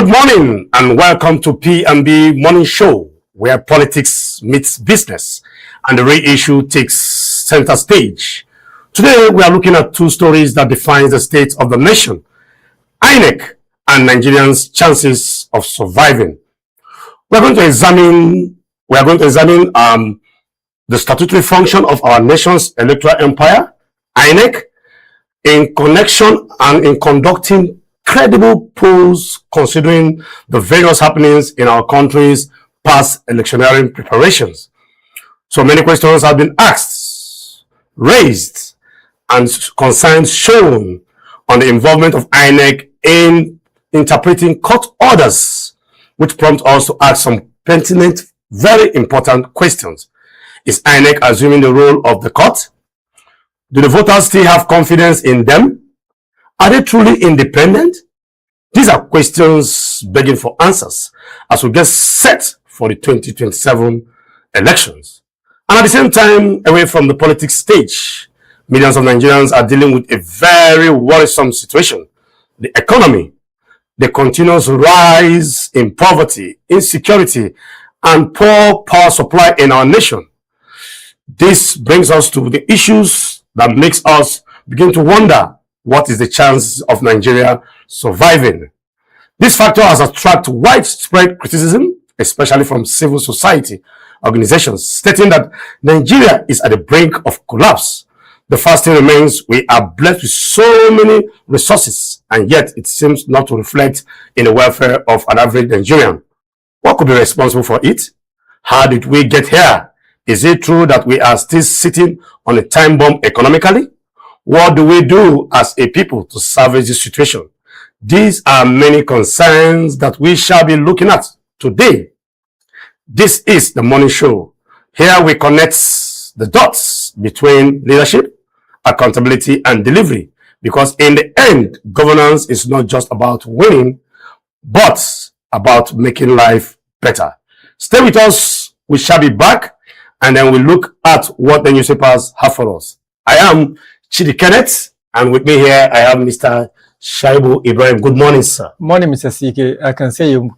Good morning and welcome to P&B Morning Show, where politics meets business and the real issue takes center stage. Today we are looking at two stories that define the state of the nation: INEC and Nigerians' chances of surviving. We are going to examine the statutory function of our nation's electoral empire, INEC, in connection and in conducting credible polls considering the various happenings in our country's past electioneering preparations. So many questions have been asked, raised, and concerns shown on the involvement of INEC in interpreting court orders, which prompt us to ask some pertinent, very important questions. Is INEC assuming the role of the court? Do the voters still have confidence in them? Are they truly independent? These are questions begging for answers as we get set for the 2027 elections. And at the same time, away from the politics stage, millions of Nigerians are dealing with a very worrisome situation: the economy, the continuous rise in poverty, insecurity, and poor power supply in our nation. This brings us to the issues that makes us begin to wonder, what is the chance of Nigeria surviving? This factor has attracted widespread criticism, especially from civil society organizations, stating that Nigeria is at the brink of collapse. The first thing remains, we are blessed with so many resources, and yet it seems not to reflect in the welfare of an average Nigerian. What could be responsible for it? How did we get here? Is it true that we are still sitting on a time bomb economically? What do we do as a people to salvage this situation? These are many concerns that we shall be looking at today. This is the Morning Show. Here we connect the dots between leadership, accountability, and delivery, because in the end, governance is not just about winning, but about making life better. Stay with us. We shall be back, and then we look at what the newspapers have for us. I am Chidi Kenneth, and with me here I have Mr. Shaibu Ibrahim. Good morning, sir. Morning, Mr. CK. I can say you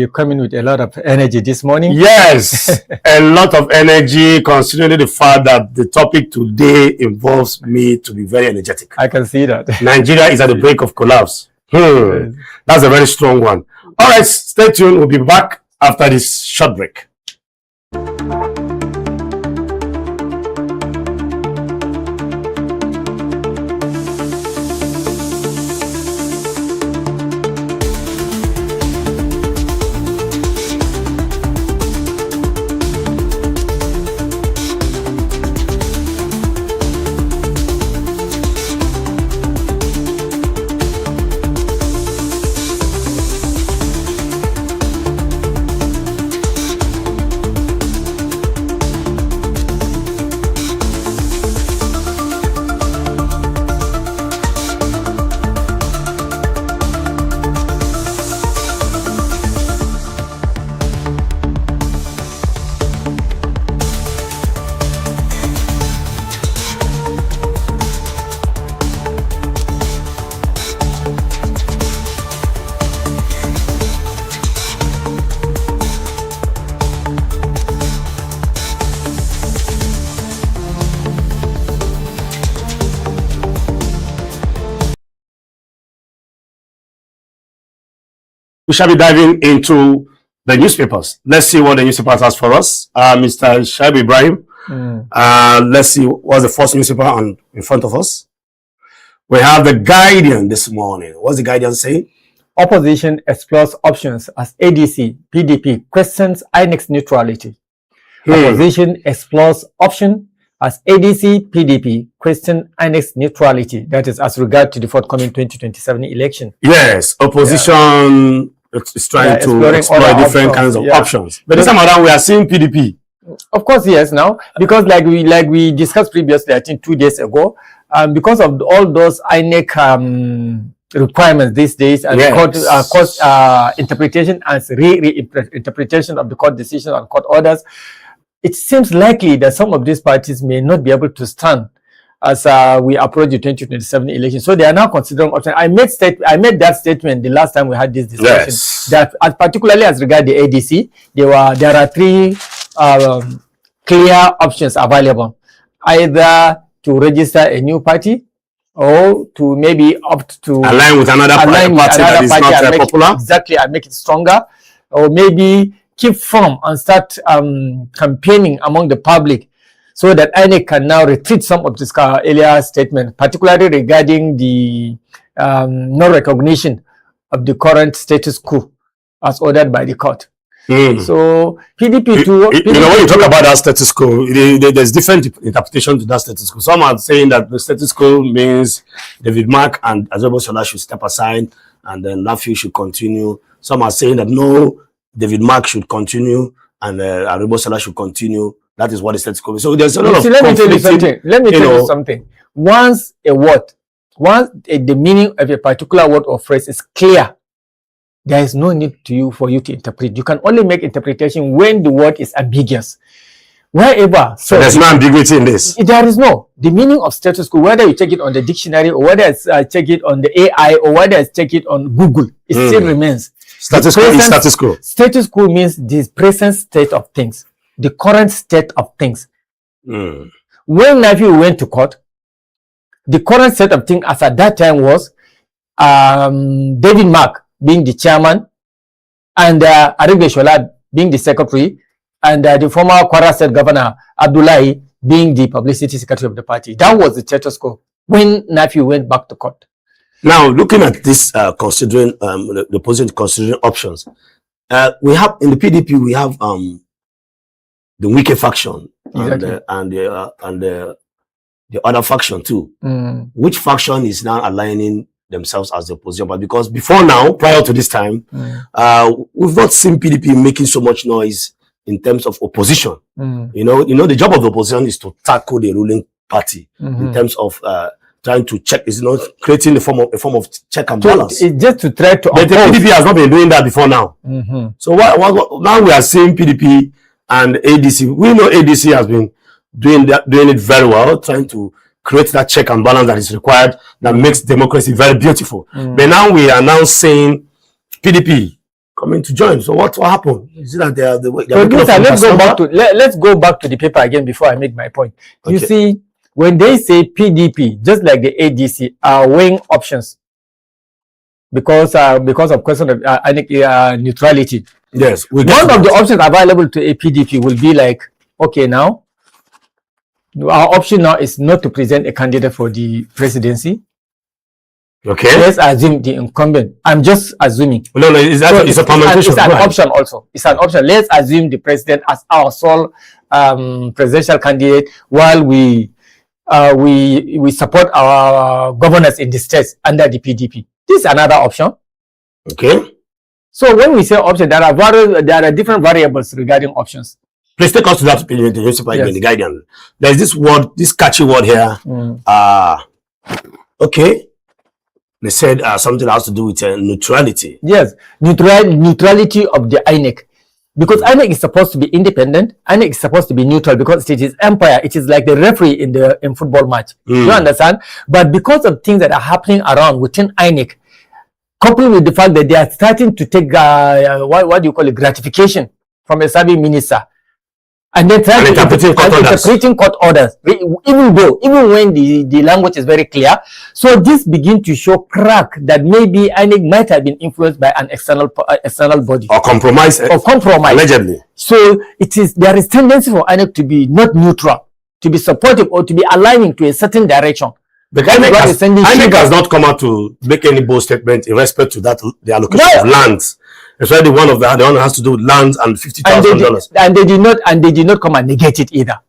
come in with a lot of energy this morning. Yes, a lot of energy, considering the fact that the topic today involves me to be very energetic. I can see that. Nigeria is at the brink of collapse. That's a very strong one. All right, stay tuned. We'll be back after this short break. We shall be diving into the newspapers. Let's see what the newspapers has for us. Mr. Shaibu Ibrahim, let's see what's the first newspaper in front of us. We have the Guardian this morning. What's the Guardian saying? Opposition explores options as ADC, PDP questions INEC's neutrality. Opposition explores option as ADC, PDP question INEC's neutrality. That is as regard to the forthcoming 2027 election. Yes, opposition is trying to explore different kinds of options. But this time around, we are seeing PDP. Of course, yes, now, because like we discussed previously, I think 2 days ago, because of all those INEC requirements these days, and court interpretation and re-interpretation of the court decision and court orders, it seems likely that some of these parties may not be able to stand as we approach the 2027 election. So they are now considering options. I made that statement the last time we had this discussion. Yes. That particularly as regard the ADC, there are three clear options available: either to register a new party, or to maybe opt to align with another party that is not popular. Exactly, and make it stronger, or maybe keep firm and start campaigning among the public, so that INEC can now retreat some of this earlier statement, particularly regarding the non-recognition of the current status quo as ordered by the court. So PDP too. When you talk about that status quo, there's different interpretation to that status quo. Some are saying that the status quo means David Mark and Azobo-Shola should step aside, and then Nafi should continue. Some are saying that no, David Mark should continue and Azobo-Shola should continue. That is what the status quo is. So there's a lot of let me tell you something. Let me tell you something. Once the meaning of a particular word or phrase is clear, there is no need for you to interpret. You can only make interpretation when the word is ambiguous. Wherever. So there's no ambiguity in this. There is no. The meaning of status quo, whether you check it on the dictionary, or whether it's check it on the AI, or whether it's check it on Google, it still remains. Status quo is status quo. Status quo means the present state of things, the current state of things. When Nafi went to court, the current state of things as at that time was David Mark being the chairman, and Azobo-Shola being the secretary, and the former Kwara State Governor Abdullahi being the publicity secretary of the party. That was the status quo when Nafi went back to court. Now, looking at this, considering the position, considering options, we have in the PDP we have the Wike faction, exactly, and the other faction too. Which faction is now aligning themselves as the opposition? But because before now, prior to this time, we've not seen PDP making so much noise in terms of opposition. You know, the job of the opposition is to tackle the ruling party in terms of trying to check, is not creating a form of check and balance. It's just to try to. But the PDP has not been doing that before now. So now we are seeing PDP and ADC. We know ADC has been doing it very well, trying to create that check and balance that is required, that makes democracy very beautiful. But now we are now saying PDP coming to join. So what happened? Is it that they are let's go back to the paper again before I make my point. Okay. You see, when they say PDP, just like the ADC, are weighing options because of question of neutrality. Yes. One of the options available to a PDP will be like, okay, now our option now is not to present a candidate for the presidency. Okay. Let's assume the incumbent. I'm just assuming. No, it's a permutation. It's an option also. It's an option. Let's assume the president as our sole presidential candidate, while we support our governors in the states under the PDP. This is another option. Okay. So when we say option, there are different variables regarding options. Please take us to that opinion, the newspaper, the Guardian. There's this word, this catchy word here. Okay. They said something that has to do with neutrality. Yes, neutrality of the INEC. Because INEC is supposed to be independent, INEC is supposed to be neutral because it is empire. It is like the referee in football match. You understand? But because of things that are happening around within INEC, coupled with the fact that they are starting to take what do you call it, gratification from a serving minister, and then interpreting court orders, even when the language is very clear. So this begin to show crack that maybe INEC might have been influenced by an external body or compromise allegedly. So there is tendency for INEC to be not neutral, to be supportive, or to be aligning to a certain direction. But INEC has not come out to make any bold statement in respect to that, the allocation of lands. Especially the one has to do with lands and $50,000. And they did not come and negate it either.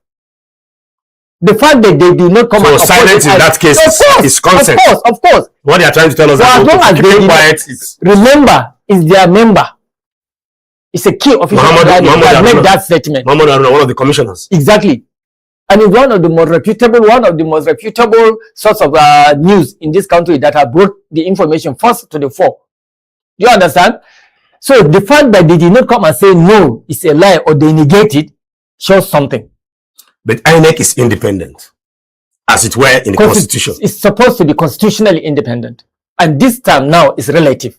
The fact that they do not come and silence in that case is consent. Of course. What they are trying to tell us as long as they quiet, remember, is their member. It's a key official that made that statement. Mahmoud Haruna, one of the commissioners. Exactly. And it's one of the most reputable source of news in this country that have brought the information first to the fore. Do you understand? So the fact that they did not come and say no, it's a lie, or they negate it, shows something. But INEC is independent. as it were, in the Constitution. It's supposed to be constitutionally independent. And this time now is relative.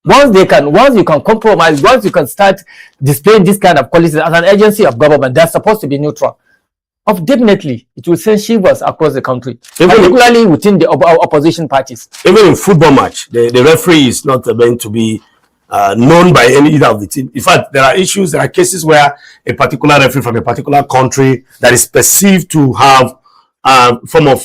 Once you can compromise, once you can start displaying this kind of qualities as an agency of government that's supposed to be neutral, definitely it will send shivers across the country, particularly within the opposition parties. Even in football match, the referee is not meant to be known by either of the team. In fact, there are cases where a particular referee from a particular country that is perceived to have form of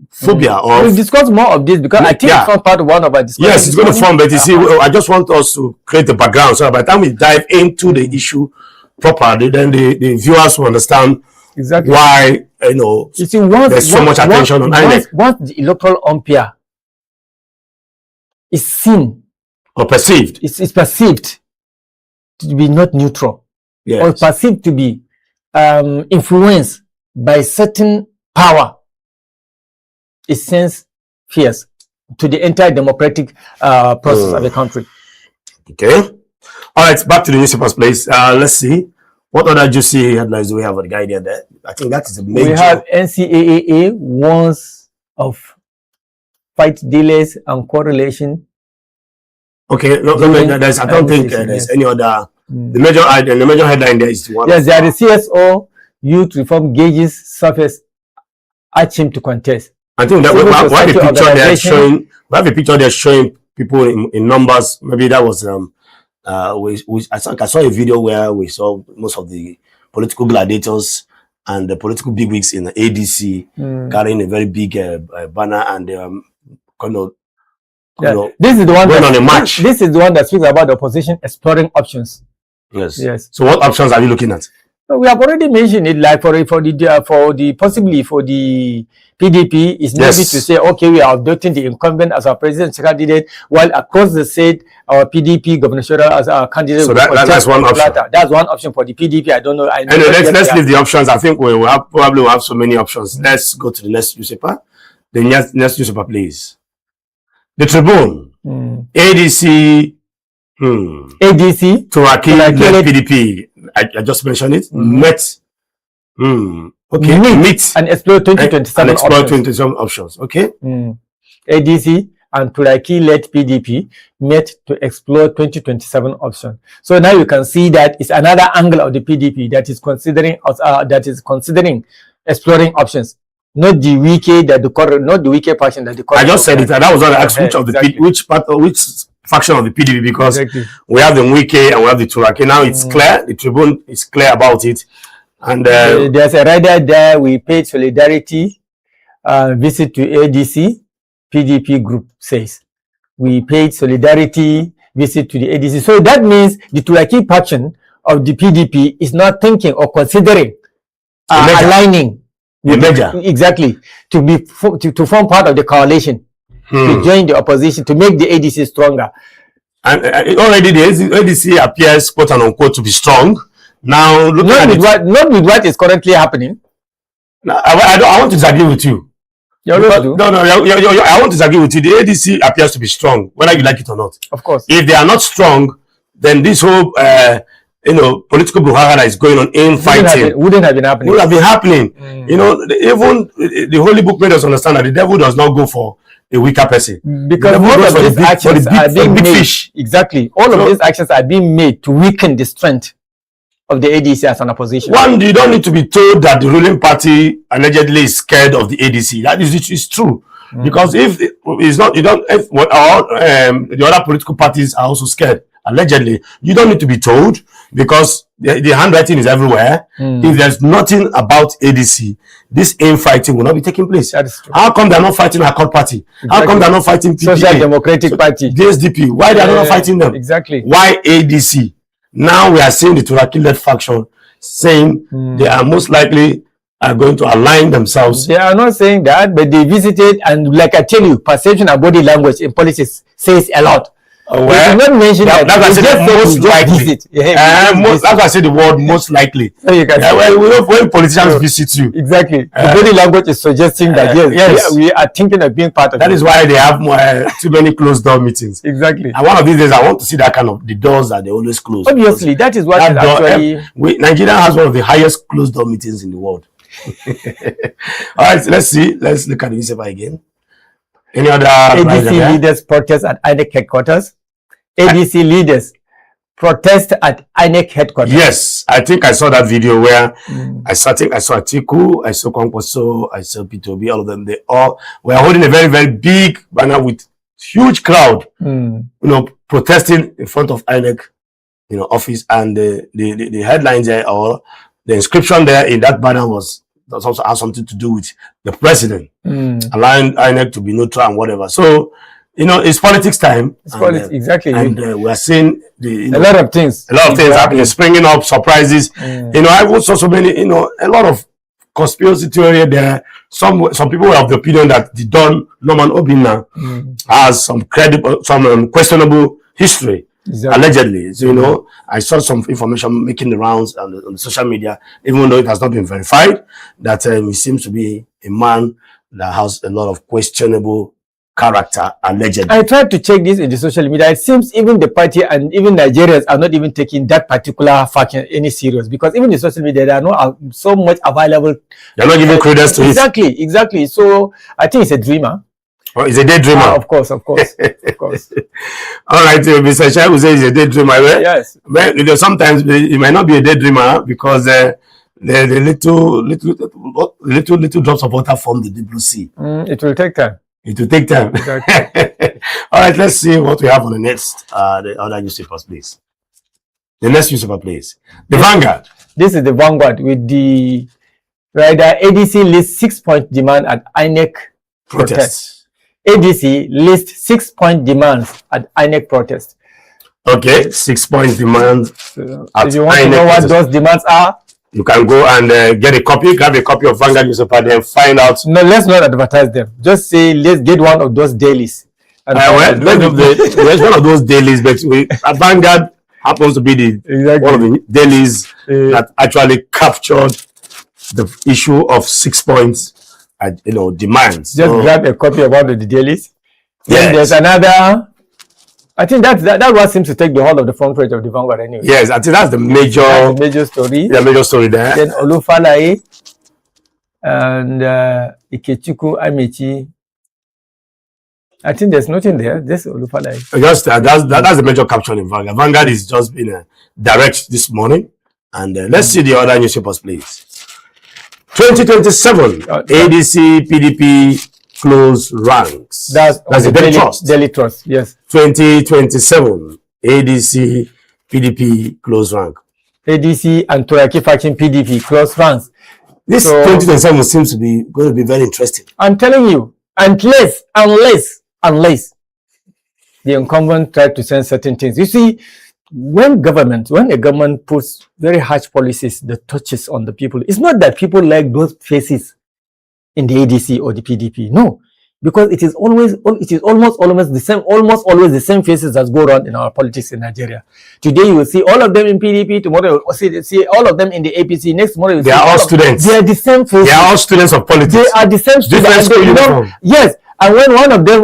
phobia. We'll discuss more of this because I think it's not part of one of our discussions. Yes, it's going to form, but you see, I just want us to create the background so by the time we dive into the issue properly, then the viewers will understand exactly why you see, there's so much attention on INEC. Once the electoral umpire is seen or perceived, it's perceived to be not neutral, or perceived to be influenced by certain power, it sends fears to the entire democratic process of the country. Okay. All right, back to the newspapers, please. Let's see. What other juicy headlines do we have on the Guardian there? I think that is a major. We have NCAA warns of fight delays and correlation. Okay, no, I don't think there's any other. The major headline there is one. Yes, there is CSO youth reform gauges surface urge him to contest. I think that we have a picture there showing. We have a picture there showing people in numbers. Maybe that was I saw a video where we saw most of the political gladiators and the political bigwigs in the ADC carrying a very big banner and this is the one going on a march. This is the one that speaks about the opposition exploring options. Yes. So what options are you looking at? We have already mentioned it, like possibly for the PDP, it's maybe to say, okay, we are adopting the incumbent as our presidential candidate, while across the state, our PDP gubernatorial as our candidate. So that's one option. That's one option for the PDP. I don't know. Let's leave the options. I think we will probably have so many options. Let's go to the next newspaper. The next newspaper, please. The Tribune. ADC. ADC. Turaki PDP. I just mentioned it. Met. Okay. Meet and explore 2027 options. Okay. ADC and Turaki-led PDP met to explore 2027 options. So now you can see that it's another angle of the PDP that is considering exploring options. Not the weaker faction that the I just said it. And that was what I asked which faction of the PDP, because we have the Wike and we have the Turaki. Now it's clear. The Tribune is clear about it. And there's a rider there. We paid solidarity visit to ADC. PDP group says we paid solidarity visit to the ADC. So that means the Turaki faction of the PDP is not thinking or considering aligning exactly to form part of the coalition, to join the opposition, to make the ADC stronger. And already the ADC appears, quote unquote, to be strong. Now, not with what is currently happening. No, I want to disagree with you. I want to disagree with you. The ADC appears to be strong, whether you like it or not. Of course. If they are not strong, then this whole political brouhaha that is going on in fighting wouldn't have been happening. Even the Holy Book made us understand that the devil does not go for a weaker person. Because most of these actions are being made. Exactly. All of these actions are being made to weaken the strength of the ADC as an opposition. One, you don't need to be told that the ruling party allegedly is scared of the ADC. That is true. Because if it's not, the other political parties are also scared. Allegedly, you don't need to be told, because the handwriting is everywhere. If there's nothing about ADC, this infighting will not be taking place. That is true. How come they're not fighting Accord Party? Exactly. How come they're not fighting PPA? Social Democratic Party, DSDP? Why they are not fighting them? Exactly. Why ADC? Now we are seeing the Turaki-led faction saying they are most likely going to align themselves. They are not saying that, but they visited, and like I tell you, perception and body language in politics says a lot. Well, not mention that. That's most likely. That's why I say the word most likely. So you can when politicians visit you, exactly, the body language is suggesting that we are thinking of being part of that. Is why they have too many closed door meetings. Exactly. And one of these days, I want to see that kind of the doors that they always close. Obviously, that is what is actually. Nigeria has one of the highest closed door meetings in the world. All right, let's see. Let's look at the newspaper again. Any other ADC leaders protest at INEC headquarters. ADC leaders protest at INEC headquarters. Yes, I think I saw that video where I think I saw Atiku, I saw Kwankwaso, I saw P2B, all of them. They all were holding a very, very big banner with huge crowd, protesting in front of INEC, office, and the headlines there, or the inscription there in that banner was also has something to do with the president, allowing INEC to be neutral and whatever. So, it's politics time. It's politics, exactly. And we're seeing a lot of things happening, springing up, surprises. I also so many, a lot of conspiracy theory there. Some people have the opinion that the Don Norman Obinna has some questionable history. Exactly. Allegedly. So, I saw some information making the rounds on the social media, even though it has not been verified, that he seems to be a man that has a lot of questionable character, allegedly. I tried to check this in the social media. It seems even the party and even Nigerians are not even taking that particular faction any serious, because even the social media, there are not so much available. They're not giving credence to it. Exactly. So I think it's a dreamer. Oh, he's a daydreamer. Of course. Of course. All right, Mr. Shai will say he's a daydreamer. Right? Yes. But sometimes he might not be a daydreamer because the little drops of water form the deep blue sea. It will take time. It will take time. Exactly. All right, let's see what we have on the next the other newspapers, please. The next newspaper, please. The Vanguard. This is the Vanguard with the rider ADC lists 6-point demand at INEC protest. ADC lists 6-point demands at INEC protest. Okay, 6-point demands. If you want to know what those demands are, you can go and get a copy, grab a copy of Vanguard newspaper, then find out. No, let's not advertise them. Just say, let's get one of those dailies. And there's one of those dailies, but Vanguard happens to be one of the dailies that actually captured the issue of 6 points, demands. Just grab a copy of one of the dailies. Then there's another. I think that one seems to take the whole of the front page of the Vanguard anyway. Yes, I think that's the major story. The major story there. Then Olufalaye and Ikechukwu Amechi. I think there's nothing there. Just Olufalaye. Just that's the major caption in Vanguard. Vanguard is just been direct this morning. And let's see the other newspapers, please. 2027 ADC PDP close ranks. That's the Daily Trust. Yes. 2027 ADC PDP close rank. ADC and Turaki faction PDP close ranks. This 2027 seems to be going to be very interesting. I'm telling you, unless the incumbent try to send certain things. You see, when a government puts very harsh policies that touches on the people, it's not that people like those faces in the ADC or the PDP. No, because it is almost always the same faces that go around in our politics in Nigeria. Today you will see all of them in PDP. Tomorrow you will see all of them in the APC. Next tomorrow you will see all students. They are the same faces. They are all students of politics. They are the same students. Yes. And when one of them,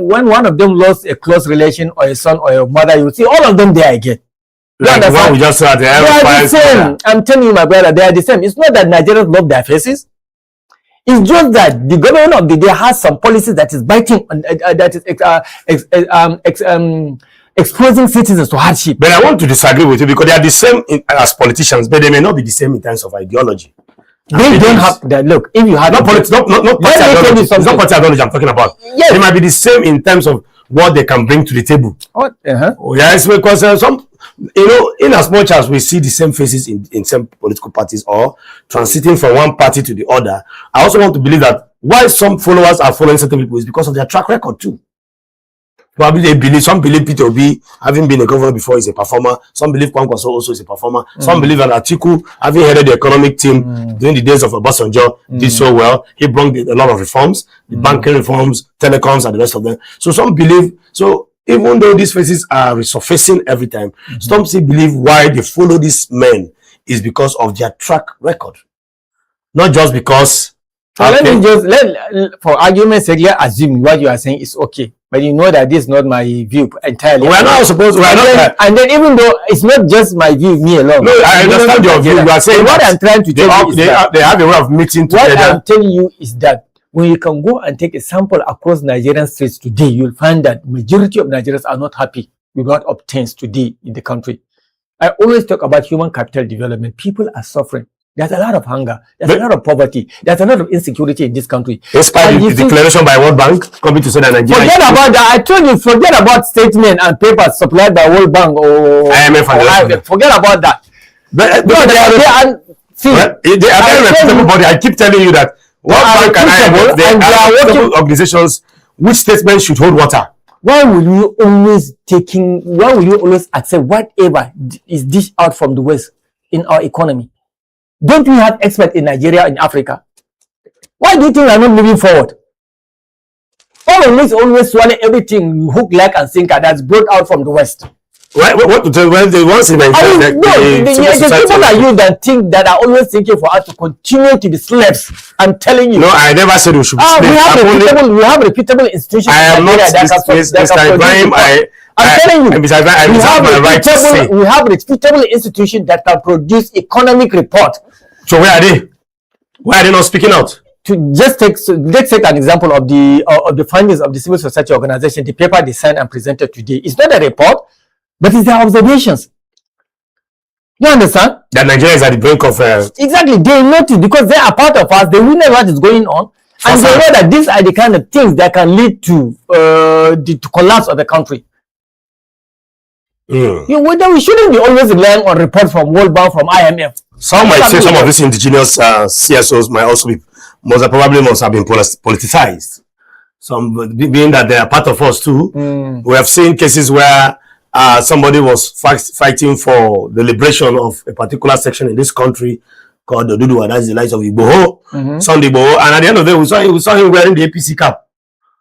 when one of them lost a close relation or a son or a mother, you see all of them there again. Like the one we just saw, they are the same. I'm telling you, my brother, they are the same. It's not that Nigerians love their faces. It's just that the government of the day has some policies that is biting, exposing citizens to hardship. But I want to disagree with you because they are the same as politicians, but they may not be the same in terms of ideology. They don't have that. Look, if you have not party ideology, it's not party ideology I'm talking about. Yes. They might be the same in terms of what they can bring to the table. What? Oh, yes, because in as much as we see the same faces in some political parties or transiting from one party to the other, I also want to believe that why some followers are following certain people is because of their track record too. Probably some believe P2B, having been a governor before, is a performer. Some believe Kwankwaso also is a performer. Some believe that Atiku, having headed the economic team during the days of Obasanjo, did so well. He brought a lot of reforms, the banking reforms, telecoms, and the rest of them. So some believe, even though these faces are resurfacing every time, some still believe why they follow these men is because of their track record. Not just because... So let me for argument's sake, assume what you are saying is okay. but you know that this is not my view entirely. We are not supposed. We are not. And then even though it's not just my view, me alone. No, I understand your view. You are saying what I'm trying to tell you is they have a way of meeting together. What I'm telling you is that when you can go and take a sample across Nigerian streets today, you'll find that majority of Nigerians are not happy with what obtains today in the country. I always talk about human capital development. People are suffering. There's a lot of hunger. There's a lot of poverty. There's a lot of insecurity in this country. Despite the declaration by World Bank coming to say that Nigeria. Forget about that. I told you, forget about statements and papers supplied by World Bank or IMF. Forget about that. But they are very reputable body. I keep telling you that World Bank and IMF, they are reputable organizations. Which statement should hold water? Why will you always accept whatever is dished out from the West in our economy? Don't we have experts in Nigeria, in Africa? Why do you think we are not moving forward? Always swallow everything hook, leg, and sinker that's brought out from the West. What they want in Nigeria? The people like you that think that are always thinking for us to continue to be slaves. I'm telling you. No, I never said we should be slaves. We have reputable institutions. I am not Mr. Ibrahim. I'm telling you, we have reputable institutions that can produce economic report. So where are they? Why are they not speaking out? Let's take an example of the findings of the civil society organization, the paper they signed and presented today. It's not a report, but it's their observations. You understand? That Nigeria is at the brink of... Exactly. They notice because they are part of us. They will know what is going on. And they know that these are the kind of things that can lead to the collapse of the country. We shouldn't be always relying on reports from World Bank, from IMF. Some might say some of these indigenous CSOs might also be, must have been politicized. Some being that they are part of us too. We have seen cases where somebody was fighting for the liberation of a particular section in this country called the Dudu, and that's the lives of Igboho, Sunday Igboho, and at the end of the day, we saw him wearing the APC cap.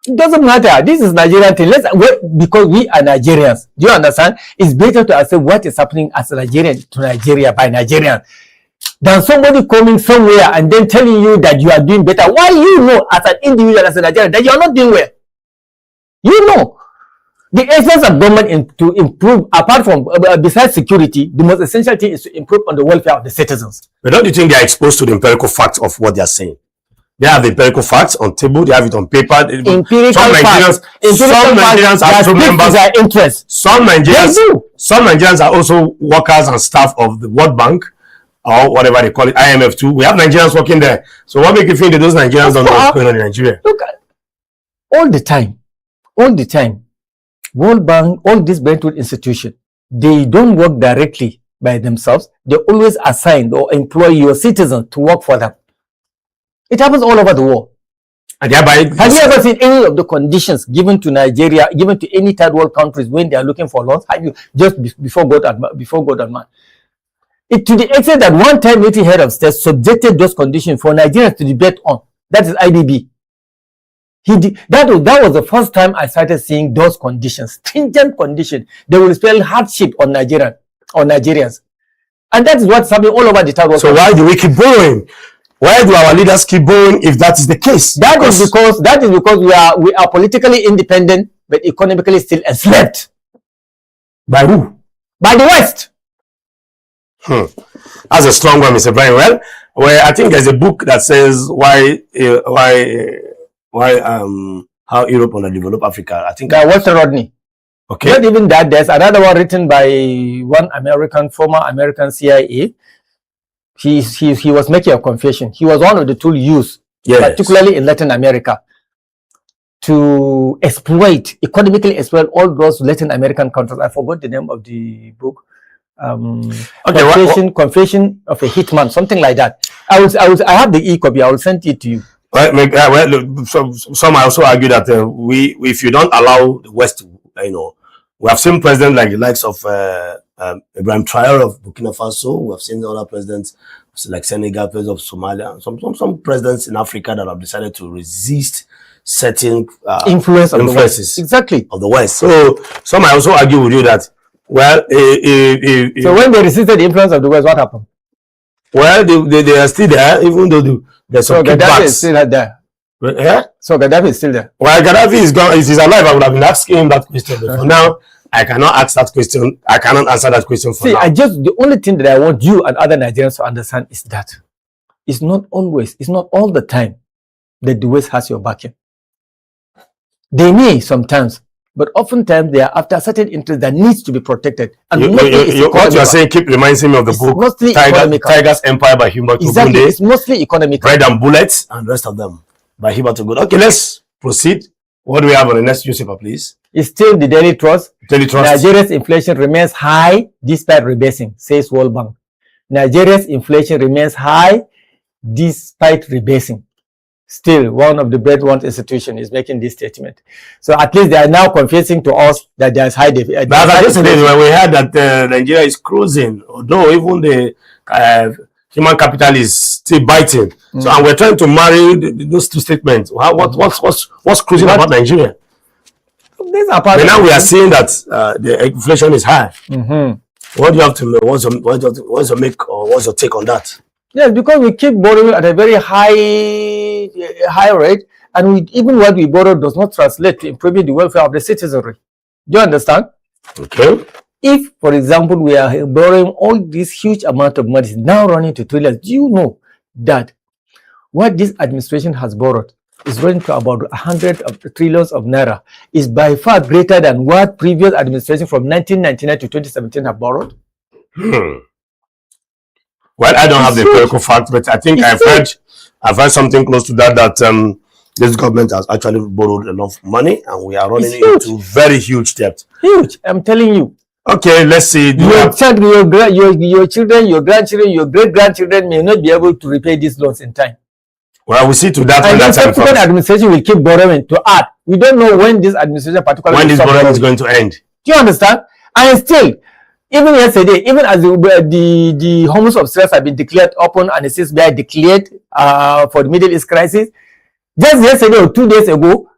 It doesn't matter. This is Nigerian thing. Because we are Nigerians. Do you understand? It's better to accept what is happening as a Nigerian to Nigeria by Nigerian than somebody coming somewhere and then telling you that you are doing better. Why you know as an individual, as a Nigerian, that you are not doing well? You know. The essence of government to improve, apart from, besides security, the most essential thing is to improve on the welfare of the citizens. But don't you think they are exposed to the empirical facts of what they are saying? They have the empirical facts on table. They have it on paper. Empirical facts. Some Nigerians are also members. Their interest. Some Nigerians are also workers and staff of the World Bank or whatever they call it, IMF too. We have Nigerians working there. So what makes you think that those Nigerians don't know what's going on in Nigeria? Look, all the time, World Bank, all these Brentwood institutions, they don't work directly by themselves. They always assign or employ your citizens to work for them. It happens all over the world. And have you ever seen any of the conditions given to Nigeria, given to any third world countries when they are looking for loans? Have you just before God and man? To the extent that one time military head of state subjected those conditions for Nigerians to debate on. That is IDB. That was the first time I started seeing those conditions, stringent conditions. They will spell hardship on Nigerians. And that is what's happening all over the third world. So why do we keep borrowing? Why do our leaders keep borrowing if that is the case? That is because we are politically independent but economically still enslaved. By who? By the West. That's a strong one, Mr. Brian. Well, I think there's a book that says how Europe underdeveloped Africa. I think Walter Rodney. Okay. Not even that. There's another one written by one former American CIA. He was making a confession. He was one of the tools used, particularly in Latin America, to economically exploit all those Latin American countries. I forgot the name of the book. Confession of a Hitman, something like that. I have the e-copy. I will send it to you. Some also argue that if you don't allow the West, we have seen presidents like the likes of Ibrahim Traore of Burkina Faso. We have seen other presidents like Senegal, president of Somalia, some presidents in Africa that have decided to resist certain influences exactly of the West. So some might also argue with you that so when they resisted the influence of the West, what happened? Well, they are still there, even though there's some kickbacks. Still there. Yeah? So Gaddafi is still there. Well, Gaddafi is gone. If he's alive, I would have been asking him that question. But for now, I cannot ask that question. I cannot answer that question for now. The only thing that I want you and other Nigerians to understand is that it's not always, it's not all the time that the West has your backing. They may sometimes, but oftentimes they are after certain interest that needs to be protected. And what you are saying keep reminding me of the book Tiger's Empire by Hubert Exactly, it's mostly economic. Bread and Bullets and the rest of them by Hubert Ogunde. Okay, let's proceed. What do we have on the next newspaper, please? It's still the Daily Trust. Daily Trust. Nigeria's inflation remains high despite rebasing, says World Bank. Nigeria's inflation remains high despite rebasing. Still, one of the bread-want institutions is making this statement. So at least they are now confessing to us that there is high inflation. But yesterday when we heard that Nigeria is cruising, although even the human capital is still biting. So and we're trying to marry those two statements. What's cruising about Nigeria? But now we are seeing that the inflation is high. What do you have to know? What's your take on that? Yes, because we keep borrowing at a very high rate, and even what we borrow does not translate to improving the welfare of the citizenry. Do you understand? Okay. If, for example, we are borrowing all this huge amount of money, now running to trillions, do you know that what this administration has borrowed is running to about 100 trillions of naira, is by far greater than what previous administration from 1999 to 2017 have borrowed? Well, I don't have the empirical fact, but I think I've heard something close to that this government has actually borrowed enough money, and we are running into very huge debt. Huge, I'm telling you. Okay, let's see. Your children, your grandchildren, your great-grandchildren may not be able to repay these loans in time. Well, we see to that. And the subsequent administration will keep borrowing to add. We don't know when this administration particularly when this borrowing is going to end. Do you understand? And still, even yesterday, even as the homes of stress have been declared open and the CSBI declared for the Middle East crisis, just yesterday or 2 days ago,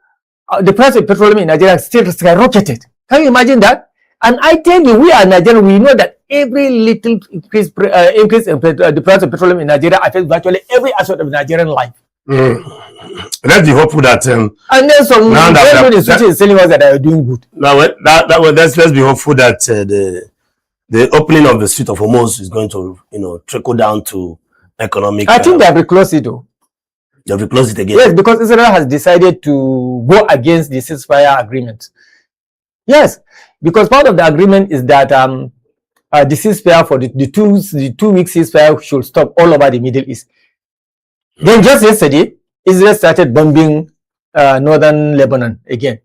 the price of petroleum in Nigeria still skyrocketed. Can you imagine that? And I tell you, we are Nigerians, we know that every little increase in the price of petroleum in Nigeria affects virtually every aspect of Nigerian life. Let's be hopeful that and then some institutions is telling us that they are doing good. Now let's be hopeful that the opening of the Strait of Hormuz is going to trickle down to economic. I think they have reclosed it though. They have reclosed it again. Yes, because Israel has decided to go against the ceasefire agreement. Yes, because part of the agreement is that the ceasefire for the 2 week ceasefire should stop all over the Middle East. Then just yesterday, Israel started bombing northern Lebanon again.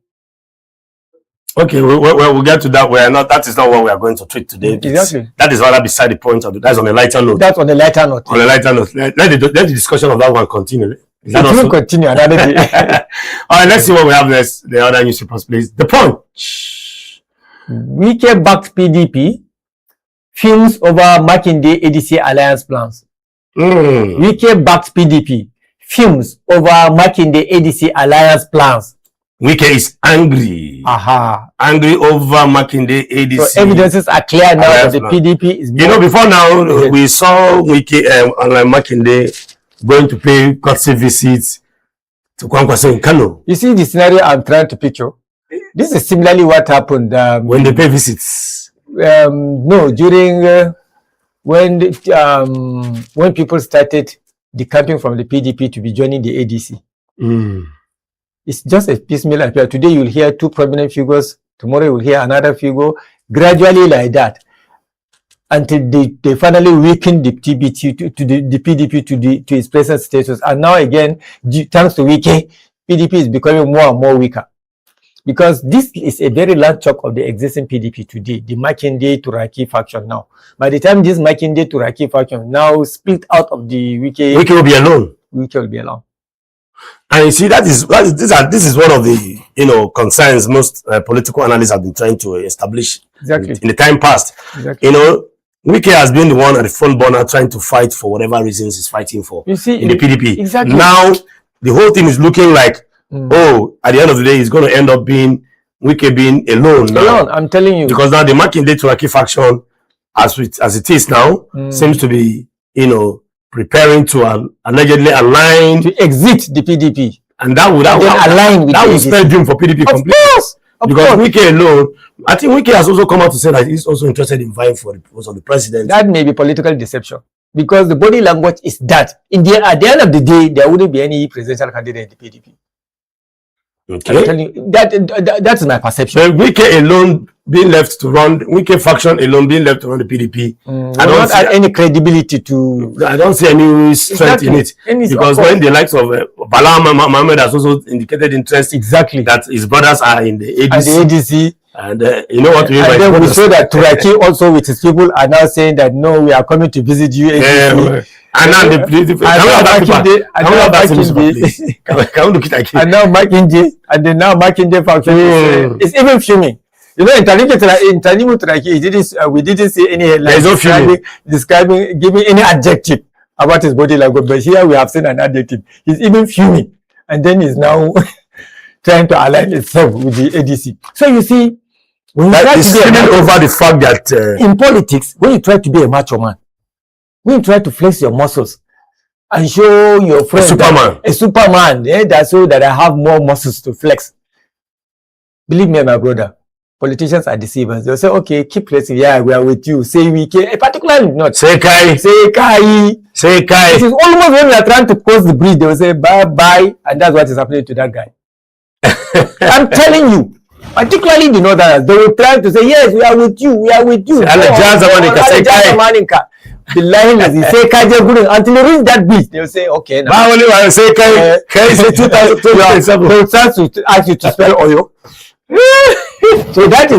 Okay, we'll get to that. That is not what we are going to treat today. Exactly. That is rather beside the point of it. That's on a lighter note. That's on a lighter note. On a lighter note. Let the discussion of that one continue. It will continue another day. All right, let's see what we have next. The other newspapers, please. The Punch. Wike-backed PDP fumes over Makinde ADC alliance plans. Wike-backed PDP fumes over Makinde ADC alliance plans. Wike is angry. Angry over Makinde ADC. So evidences are clear now that the PDP is. Before now, we saw Wike and Makinde going to pay courtesy visits to Kwankwaso in Kano. You see the scenario I'm trying to picture? This is similarly what happened when they pay visits. No, during when people started decamping from the PDP to be joining the ADC. It's just a piecemeal affair. Today you'll hear two prominent figures. Tomorrow you'll hear another figure. Gradually like that, until they finally weakened the PDP the PDP to its present status. And now again, thanks to Wike, PDP is becoming more and more weaker. Because this is a very large chunk of the existing PDP today, the Makinde Turaki faction now. By the time this Makinde Turaki faction now split out of the Wike will be alone. Wike will be alone. And you see, this is one of the concerns most political analysts have been trying to establish in the time past. Exactly. Wike has been the one at the front burner trying to fight for whatever reasons he's fighting for in the PDP. Exactly. Now the whole thing is looking like at the end of the day, it's going to end up being Wike being alone now. Alone, I'm telling you. Because now the Makinde Turaki faction, as it is now, seems to be, preparing to allegedly align to exit the PDP. And that would align with that would ADC. spell doom for PDP completely. Because Wike alone, I think Wike has also come out to say that he's also interested in vying for the post of the president. That may be political deception, because the body language is that at the end of the day, there wouldn't be any presidential candidate in the PDP. Okay. I'm telling you, that's my perception. But Wike alone being left to run, Wike faction alone being left to run the PDP, I don't add any credibility to. I don't see any strength in it, because when the likes of Bala Mohammed has also indicated interest, that his brothers are in the ADC. And you know what we mean by then we saw that Turaki also with his people are now saying that no, we are coming to visit you. And now and now Makinde faction is even fuming. You know, in Tanimu Turaki, we didn't see any headlines describing, giving any adjective about his body language. But here we have seen an adjective. He's even fuming, and then he's now trying to align itself with the ADC. So you see, when you try to be over the fact that in politics, when you try to be a macho man, when you try to flex your muscles and show your friend a Superman, that's so that I have more muscles to flex. Believe me, my brother, politicians are deceivers. They'll say, okay, keep flexing. Yeah, we are with you. Say we can, particularly not. Say Kai. It is almost when we are trying to cross the bridge, they will say bye, and that's what is happening to that guy. I'm telling you. Particularly the Northerners, they will try to say, yes, we are with you, we are with you. Until you reach that beach, they will say, okay, now. They will start to ask you to spell Oyo. So that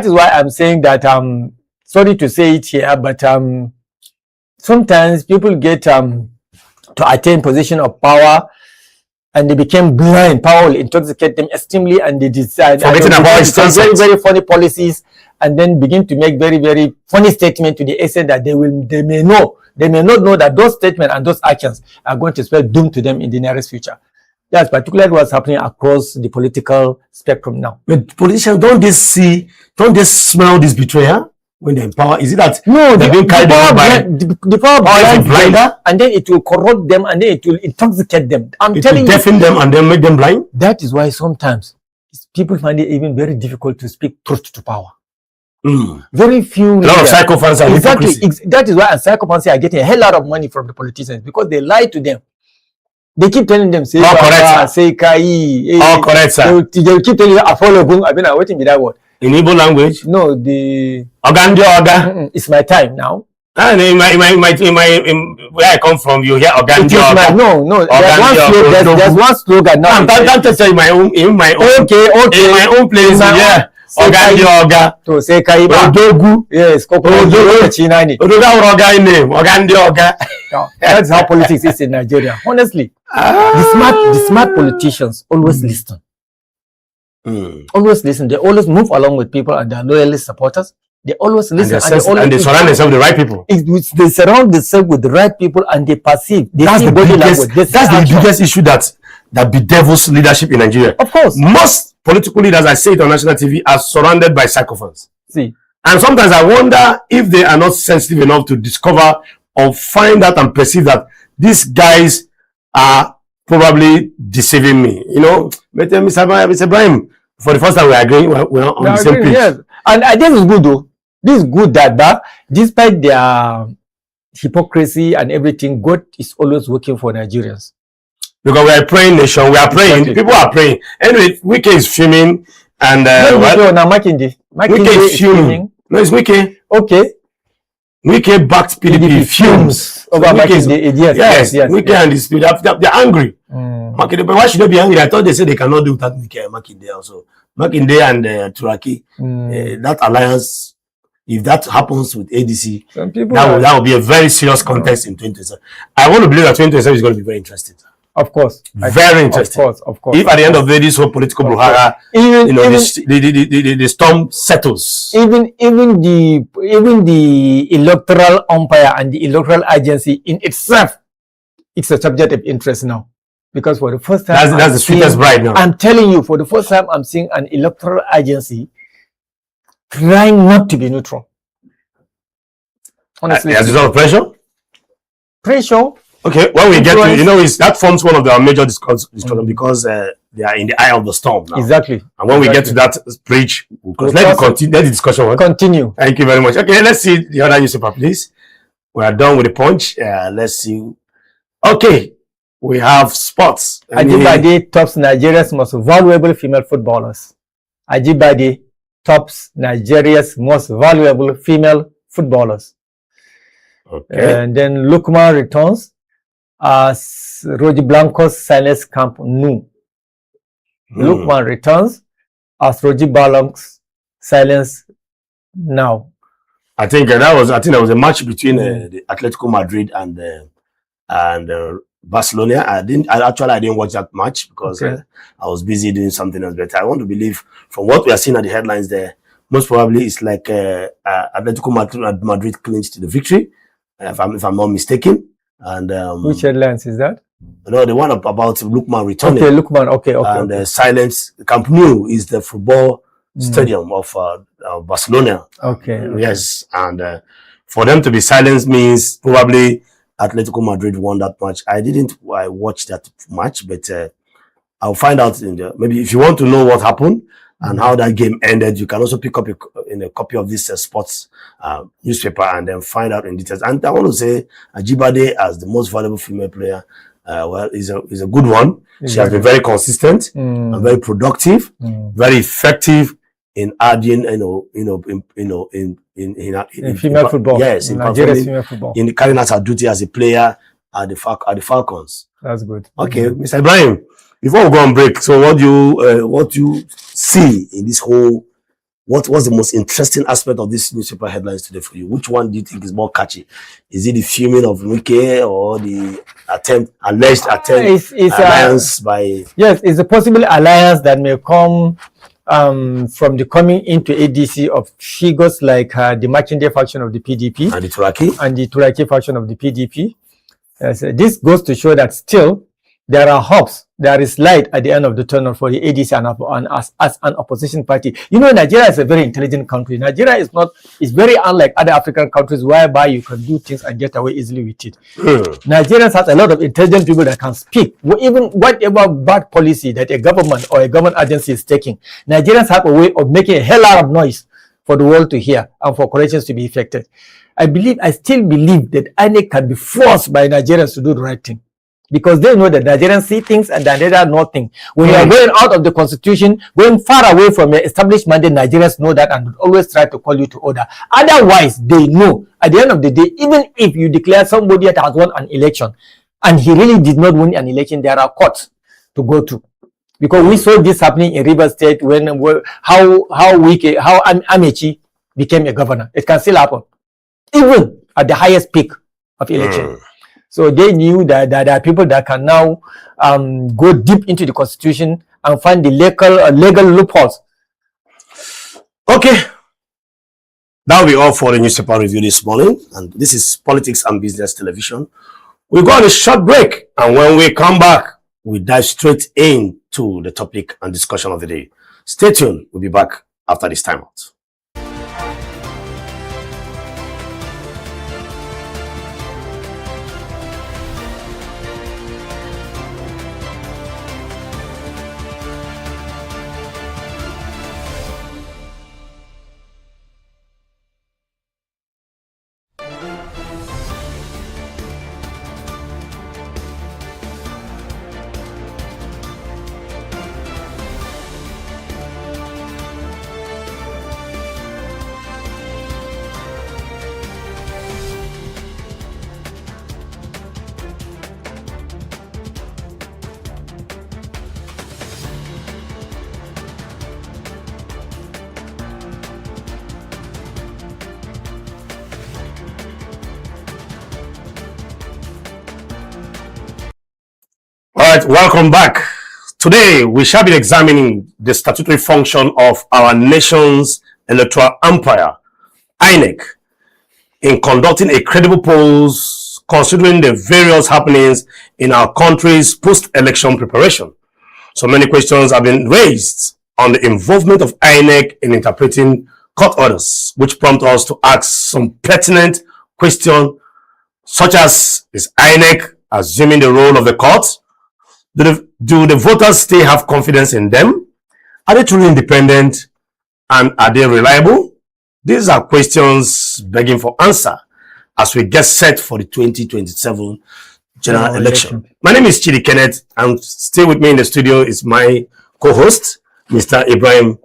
is why I'm saying that, sorry to say it here, but sometimes people get to attain position of power, and they became blind. Power will intoxicate them extremely, and they decide very, very funny policies, and then begin to make very, very funny statements to the extent that they may not know that those statements and those actions are going to spell doom to them in the nearest future. That's particularly what's happening across the political spectrum now. But politicians, don't they smell this betrayal when they're in power? Is it that they're being carried away the power blinder, and then it will corrupt them, and then it will intoxicate them. It will deafen them and then make them blind. That is why sometimes people find it even very difficult to speak truth to power. Very few. A lot of psychopaths are hypocrisy. That is why psychopaths are getting a hell lot of money from the politicians, because they lie to them. They keep telling them, say correct, say Kai. Correct, sir. They will keep telling you, I follow Gung. I've been waiting with that word. In Igbo language? No, the Oga. It's my time now. And in where I come from, you hear Oganjo. No. There's one slogan now. I'm trying to say in my own Okay. In my own place, yeah. Oganjo. To say Kai. Odogu. Yes, Oganjo. That's how politics is in Nigeria. Honestly, the smart politicians always listen. Always listen. They always move along with people, and they are loyalist supporters. They always listen, and they surround themselves with the right people. They surround themselves with the right people, and they perceive. That's the biggest issue that bedevils leadership in Nigeria. Of course, most political leaders, I say it on national TV, are surrounded by psychopaths. See, and sometimes I wonder if they are not sensitive enough to discover or find out and perceive that these guys are probably deceiving me. You know, Mr. Ibrahim, for the first time we are agreeing, we're on the same page. Yes. And this is good though. This is good that despite their hypocrisy and everything, God is always working for Nigerians. Because we are a praying nation, we are praying, people are praying. Anyway, Wike is fuming, and Wike is fuming. No, it's Wike. Okay. Wike backed PDP fumes over Makinde. Yes. Wike and his people, they're angry. Makinde, but why should they be angry? I thought they said they cannot do without Wike and Makinde also. Makinde and Turaki, that alliance, if that happens with ADC, that will be a very serious contest in 2027. I want to believe that 2027 is going to be very interesting. Of course. Very interesting. Of course. If at the end of the day, this whole political brouhaha, the storm settles. Even the electoral umpire and the electoral agency in itself, it's a subject of interest now. Because for the first time, that's the sweetest bride now. I'm telling you, for the first time, I'm seeing an electoral agency trying not to be neutral. Honestly, as a result of pressure? Pressure, Okay, when we get to, Influence. that forms one of our major discussion because they are in the eye of the storm now. Exactly. And when we get to that bridge, because let the discussion continue. Thank you very much. Okay, let's see the other newspaper, please. We are done with the punch. Let's see. Okay, we have sports. Ajibade tops Nigeria's most valuable female footballers. Ajibade tops Nigeria's most valuable female footballers. Okay. And then Lukman returns as Roji Blanco's silence Camp Nou. Lukman returns as Roji Blanco's silence now. I think that was a match between the Atletico Madrid and Barcelona. I didn't watch that match because I was busy doing something else. But I want to believe from what we are seeing at the headlines there, most probably it's like Atletico Madrid clinched the victory, if I'm not mistaken. And which headlines is that? No, the one about Lukman returning. Okay, Lukman. Okay. And silence. Camp Nou is the football stadium of Barcelona. Okay. Yes, and for them to be silenced means probably Atletico Madrid won that match. I watched that match, but I'll find out maybe if you want to know what happened and how that game ended, you can also pick up a copy of this sports newspaper and then find out in details. And I want to say Ajibade as the most valuable female player, well, is a good one. Exactly. She has been very consistent and very productive, very effective in adding, in female football. Yes, in Nigeria's female football. In carrying out her duty as a player at the Falcons. That's good. Okay, Mr. Ibrahim, before we go on break, so what do you see in this whole? What was the most interesting aspect of this newspaper headlines today for you? Which one do you think is more catchy? Is it the filming of Enrique or the alleged attempt alliance by? Yes, it's a possible alliance that may come from the coming into ADC of figures like the Machinday faction of the PDP and the Turaki faction of the PDP. This goes to show that still there are hopes, there is light at the end of the tunnel for the ADC and as an opposition party. Nigeria is a very intelligent country. Nigeria is very unlike other African countries whereby you can do things and get away easily with it. Nigerians has a lot of intelligent people that can speak. Even whatever bad policy that a government or a government agency is taking, Nigerians have a way of making a hell lot of noise for the world to hear and for corrections to be effected. I still believe that INEC can be forced by Nigerians to do the right thing, because they know that Nigerians see things and Nigerians know things. When you are going out of the constitution, going far away from your established mandate, Nigerians know that and always try to call you to order. Otherwise, they know at the end of the day, even if you declare somebody that has won an election and he really did not win an election, there are courts to go to. Because we saw this happening in Rivers State when how Amechi became a governor. It can still happen, even at the highest peak of election. So they knew that there are people that can now go deep into the constitution and find the legal loopholes. Okay. That will be all for the newspaper review this morning. And this is Politics and Business Television. We go on a short break. And when we come back, we dive straight into the topic and discussion of the day. Stay tuned. We'll be back after this time out. Alright, welcome back. Today, we shall be examining the statutory function of our nation's electoral umpire, INEC, in conducting a credible polls considering the various happenings in our country's post-election preparation. So many questions have been raised on the involvement of INEC in interpreting court orders, which prompt us to ask some pertinent questions such as, is INEC assuming the role of the court? Do the voters still have confidence in them? Are they truly independent? And are they reliable? These are questions begging for answer as we get set for the 2027 general election. My name is Chidi Kenneth, and still with me in the studio is my co-host, Mr. Ibrahim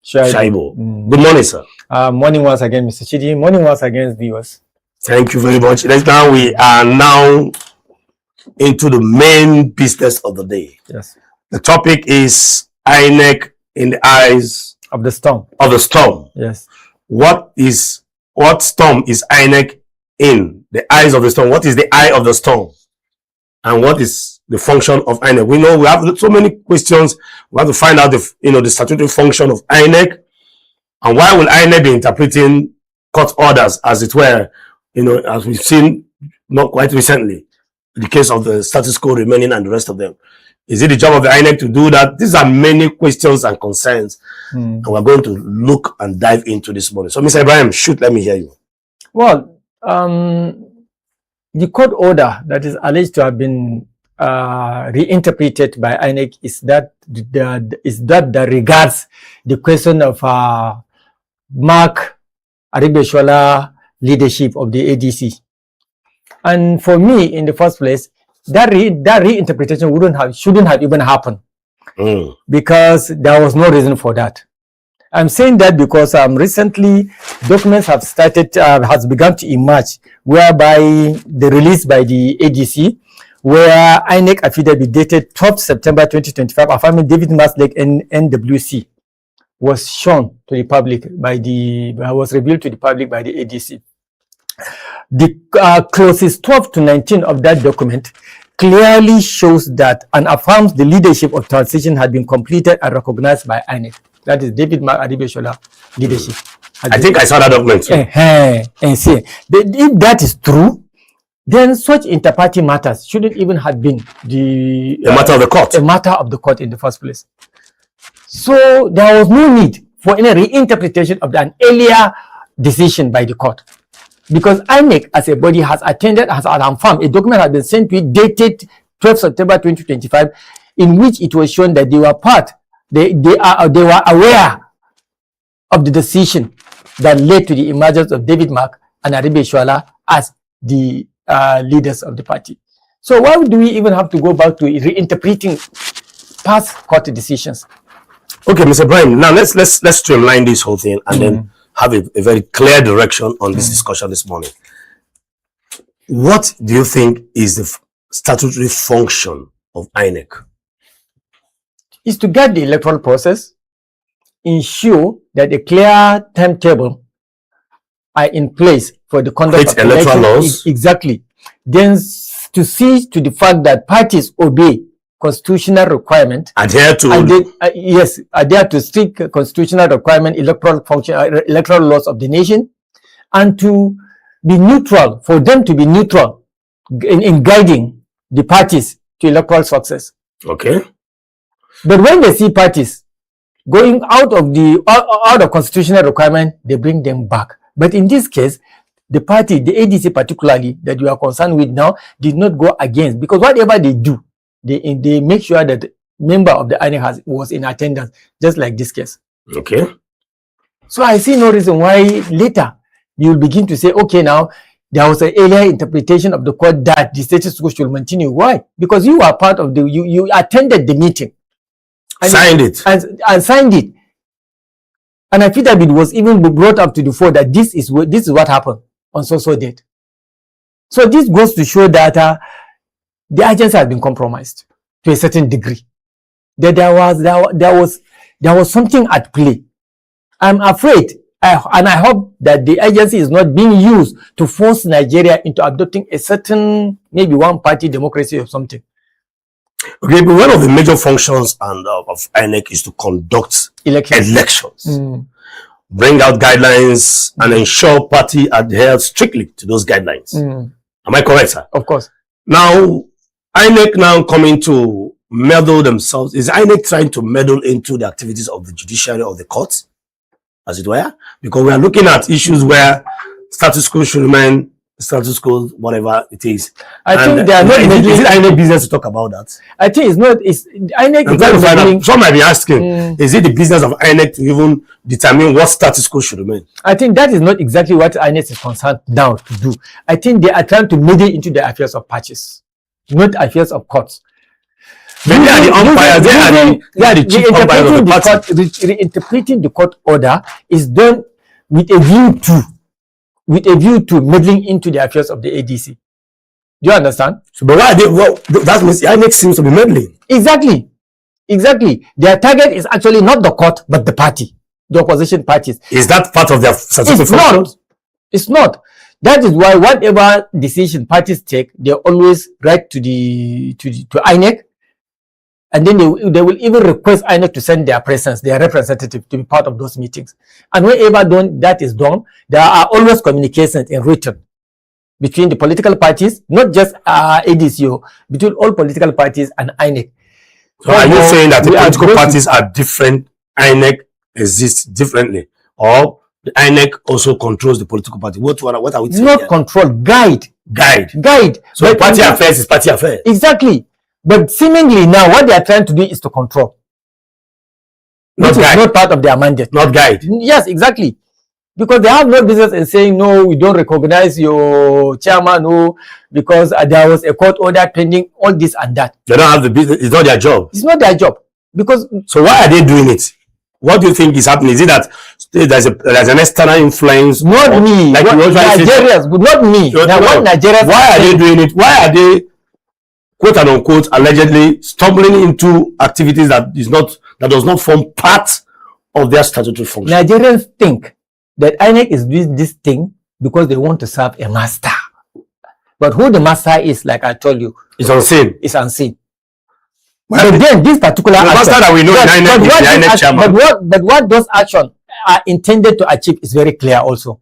Shaibo. Good morning, sir. Morning once again, Mr. Chidi. Morning once again, viewers. Thank you very much. Now we are now into the main business of the day. Yes. The topic is INEC in the eyes of the storm. Of the storm. Yes. What storm is INEC in the eyes of the storm? What is the eye of the storm? And what is the function of INEC? We know we have so many questions. We have to find out the statutory function of INEC, and why will INEC be interpreting court orders, as it were, as we've seen not quite recently, the case of the status quo remaining and the rest of them. Is it the job of the INEC to do that? These are many questions and concerns, and we're going to look and dive into this morning. So, Mr. Ibrahim, let me hear you. Well, the court order that is alleged to have been reinterpreted by INEC is that regards the question of Mark Aribeshola leadership of the ADC. And for me, in the first place, that reinterpretation shouldn't have even happened, because there was no reason for that. I'm saying that because recently documents has begun to emerge, whereby the release by the ADC, where INEC affidavit dated 12th September 2025, affirming David Maslake NWC was shown to the public was revealed to the public by the ADC. The clauses 12 to 19 of that document clearly shows that and affirms the leadership of transition had been completed and recognized by INEC. That is David Adibeshola leadership. I think I saw that document too. And see, if that is true, then such inter-party matters shouldn't even have been a matter of the court. A matter of the court in the first place. So there was no need for any reinterpretation of an earlier decision by the court, because INEC as a body has affirmed a document has been sent to it dated 12 September 2025, in which it was shown that they were aware of the decision that led to the emergence of David Mark and Aribeshola as the leaders of the party. So why do we even have to go back to reinterpreting past court decisions? Okay, Mr. Ibrahim, now let's streamline this whole thing and then have a very clear direction on this discussion this morning. What do you think is the statutory function of INEC? Is to guide the electoral process, ensure that a clear timetable are in place for the conduct of electoral laws. Exactly. Then to see to the fact that parties obey constitutional requirement, adhere to strict constitutional requirement, electoral laws of the nation, and to be neutral, for them to be neutral in guiding the parties to electoral success. Okay. But when they see parties going out of constitutional requirement, they bring them back. But in this case, the party, the ADC particularly, that you are concerned with now, did not go against, because whatever they do, they make sure that the member of the INEC was in attendance, just like this case. Okay. So I see no reason why later you will begin to say, okay, now there was an earlier interpretation of the court that the status quo should continue. Why? Because you are part of you attended the meeting. And signed it. And signed it. And I feel that it was even brought up to the fore that this is what happened on so date. So this goes to show that the agency has been compromised to a certain degree. That there was something at play. I'm afraid, and I hope that the agency is not being used to force Nigeria into adopting a certain, maybe one-party democracy or something. Okay, but one of the major functions of INEC is to conduct elections, bring out guidelines, and ensure party adhere strictly to those guidelines. Am I correct, sir? Of course. Now, INEC now coming to meddle themselves. Is INEC trying to meddle into the activities of the judiciary or the courts, as it were? Because we are looking at issues where status quo should remain status quo, whatever it is. I think they are not making. Is it INEC business to talk about that? I think it's not. It's INEC. I'm trying to find out. Some might be asking, is it the business of INEC to even determine what status quo should remain? I think that is not exactly what INEC is concerned now to do. I think they are trying to meddle into the affairs of parties, not affairs of courts. They are the umpires. They are the chief umpires of the party. Reinterpreting the court order is done with a view to meddling into the affairs of the ADC. Do you understand? So, but why are they? Well, that means INEC seems to be meddling. Exactly. Their target is actually not the court, but the party, the opposition parties. Is that part of their statutory functions? It's not. That is why whatever decision parties take, they always write to INEC, and then they will even request INEC to send their presence, their representative, to be part of those meetings. And whenever that is done, there are always communications in written between the political parties, not just ADCO, between all political parties and INEC. So are you saying that the political parties are different, INEC exists differently, or the INEC also controls the political party? What are we saying? Not control, guide. So party affairs is party affairs. Exactly. But seemingly now what they are trying to do is to control. Not Which guide. is not part of their mandate. Not guide. Yes, exactly. Because they have no business in saying, no, we don't recognize your chairman, no, because there was a court order pending, all this and that. They don't have the business. It's not their job. It's not their job. Because so why are they doing it? What do you think is happening? Is it that there's an external influence? Not me. Like Nigerians, but not me. Nigerians. Why are they doing it? Why are they, quote and unquote, allegedly stumbling into activities that does not form part of their statutory function? Nigerians think that INEC is doing this thing because they want to serve a master. But who the master is, like I told you, it's unseen. It's unseen. Well, but then this particular the master that we know in INEC is the INEC chairman. But what those actions are intended to achieve is very clear also.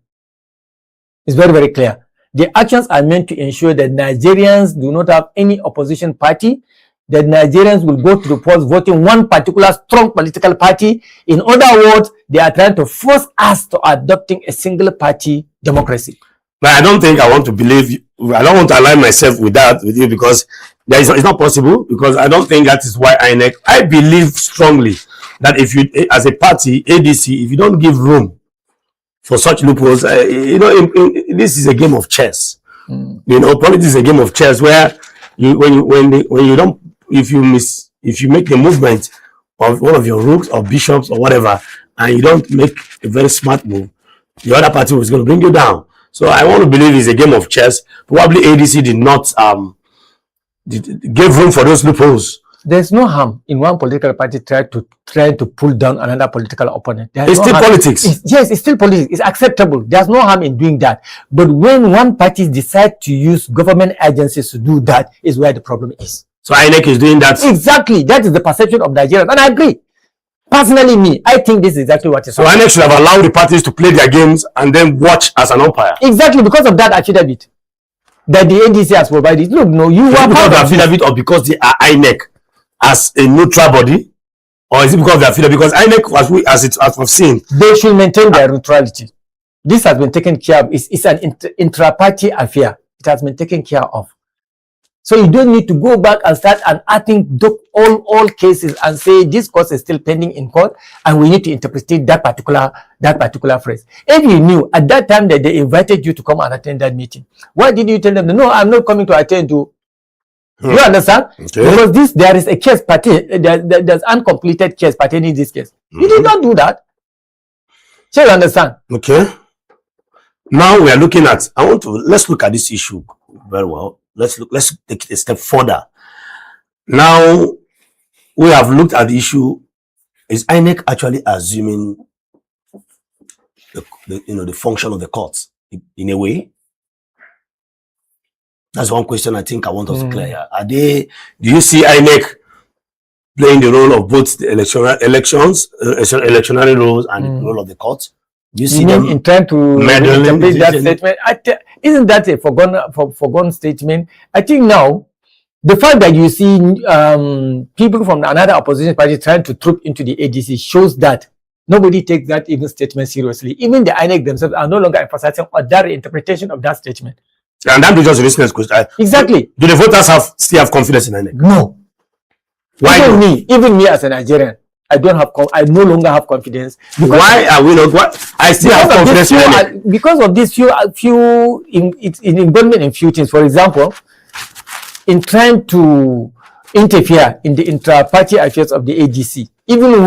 It's very, very clear. The actions are meant to ensure that Nigerians do not have any opposition party, that Nigerians will go to the polls voting one particular strong political party. In other words, they are trying to force us to adopting a single party democracy. But I don't think I want to believe you. I don't want to align myself with you, because it's not possible, because I don't think that is why INEC. I believe strongly that if you, as a party, ADC, if you don't give room for such loopholes, this is a game of chess. Politics is a game of chess where if you make a movement of one of your rooks or bishops or whatever, and you don't make a very smart move, the other party is going to bring you down. So I want to believe it's a game of chess. Probably ADC did not give room for those loopholes. There's no harm in one political party trying to pull down another political opponent. It's still politics. Yes, it's still politics. It's acceptable. There's no harm in doing that. But when one party decides to use government agencies to do that, is where the problem is. So INEC is doing that. Exactly. That is the perception of Nigerians. And I agree. Personally, I think this is exactly what is happening. So INEC should have allowed the parties to play their games and then watch as an umpire. Exactly, because of that affidavit that the ADC has provided. Look, no, you are because of the affidavit, or because they are INEC as a neutral body, or is it because of the affidavit? Because INEC, as we've seen, they should maintain their neutrality. This has been taken care of. It's an intra-party affair. It has been taken care of. So you don't need to go back and start unearthing all cases and say this case is still pending in court and we need to interpret that particular phrase. If you knew at that time that they invited you to come and attend that meeting, why did you tell them, no, I'm not coming to attend to? You understand? Okay. Because there is a case, there's uncompleted case pertaining this case. You did not do that. So you understand? Okay. Now we are looking at, let's look at this issue very well. Let's take it a step further. Now we have looked at the issue. Is INEC actually assuming the function of the courts in a way? That's one question I think I want us to clear. Do you see INEC playing the role of both the electionary roles and the role of the courts? Do you see them in trying to interpret that statement? Isn't that a foregone statement? I think now, the fact that you see people from another opposition party trying to troop into the ADC shows that nobody takes that even statement seriously. Even the INEC themselves are no longer emphasizing on that interpretation of that statement. And that is just a listener's question. Exactly. Do the voters still have confidence in INEC? No. Why? Even me as a Nigerian, I no longer have confidence. Why are we not? I still have confidence in INEC. Because of this few involvement in few things. For example, in trying to interfere in the intra-party affairs of the ADC, even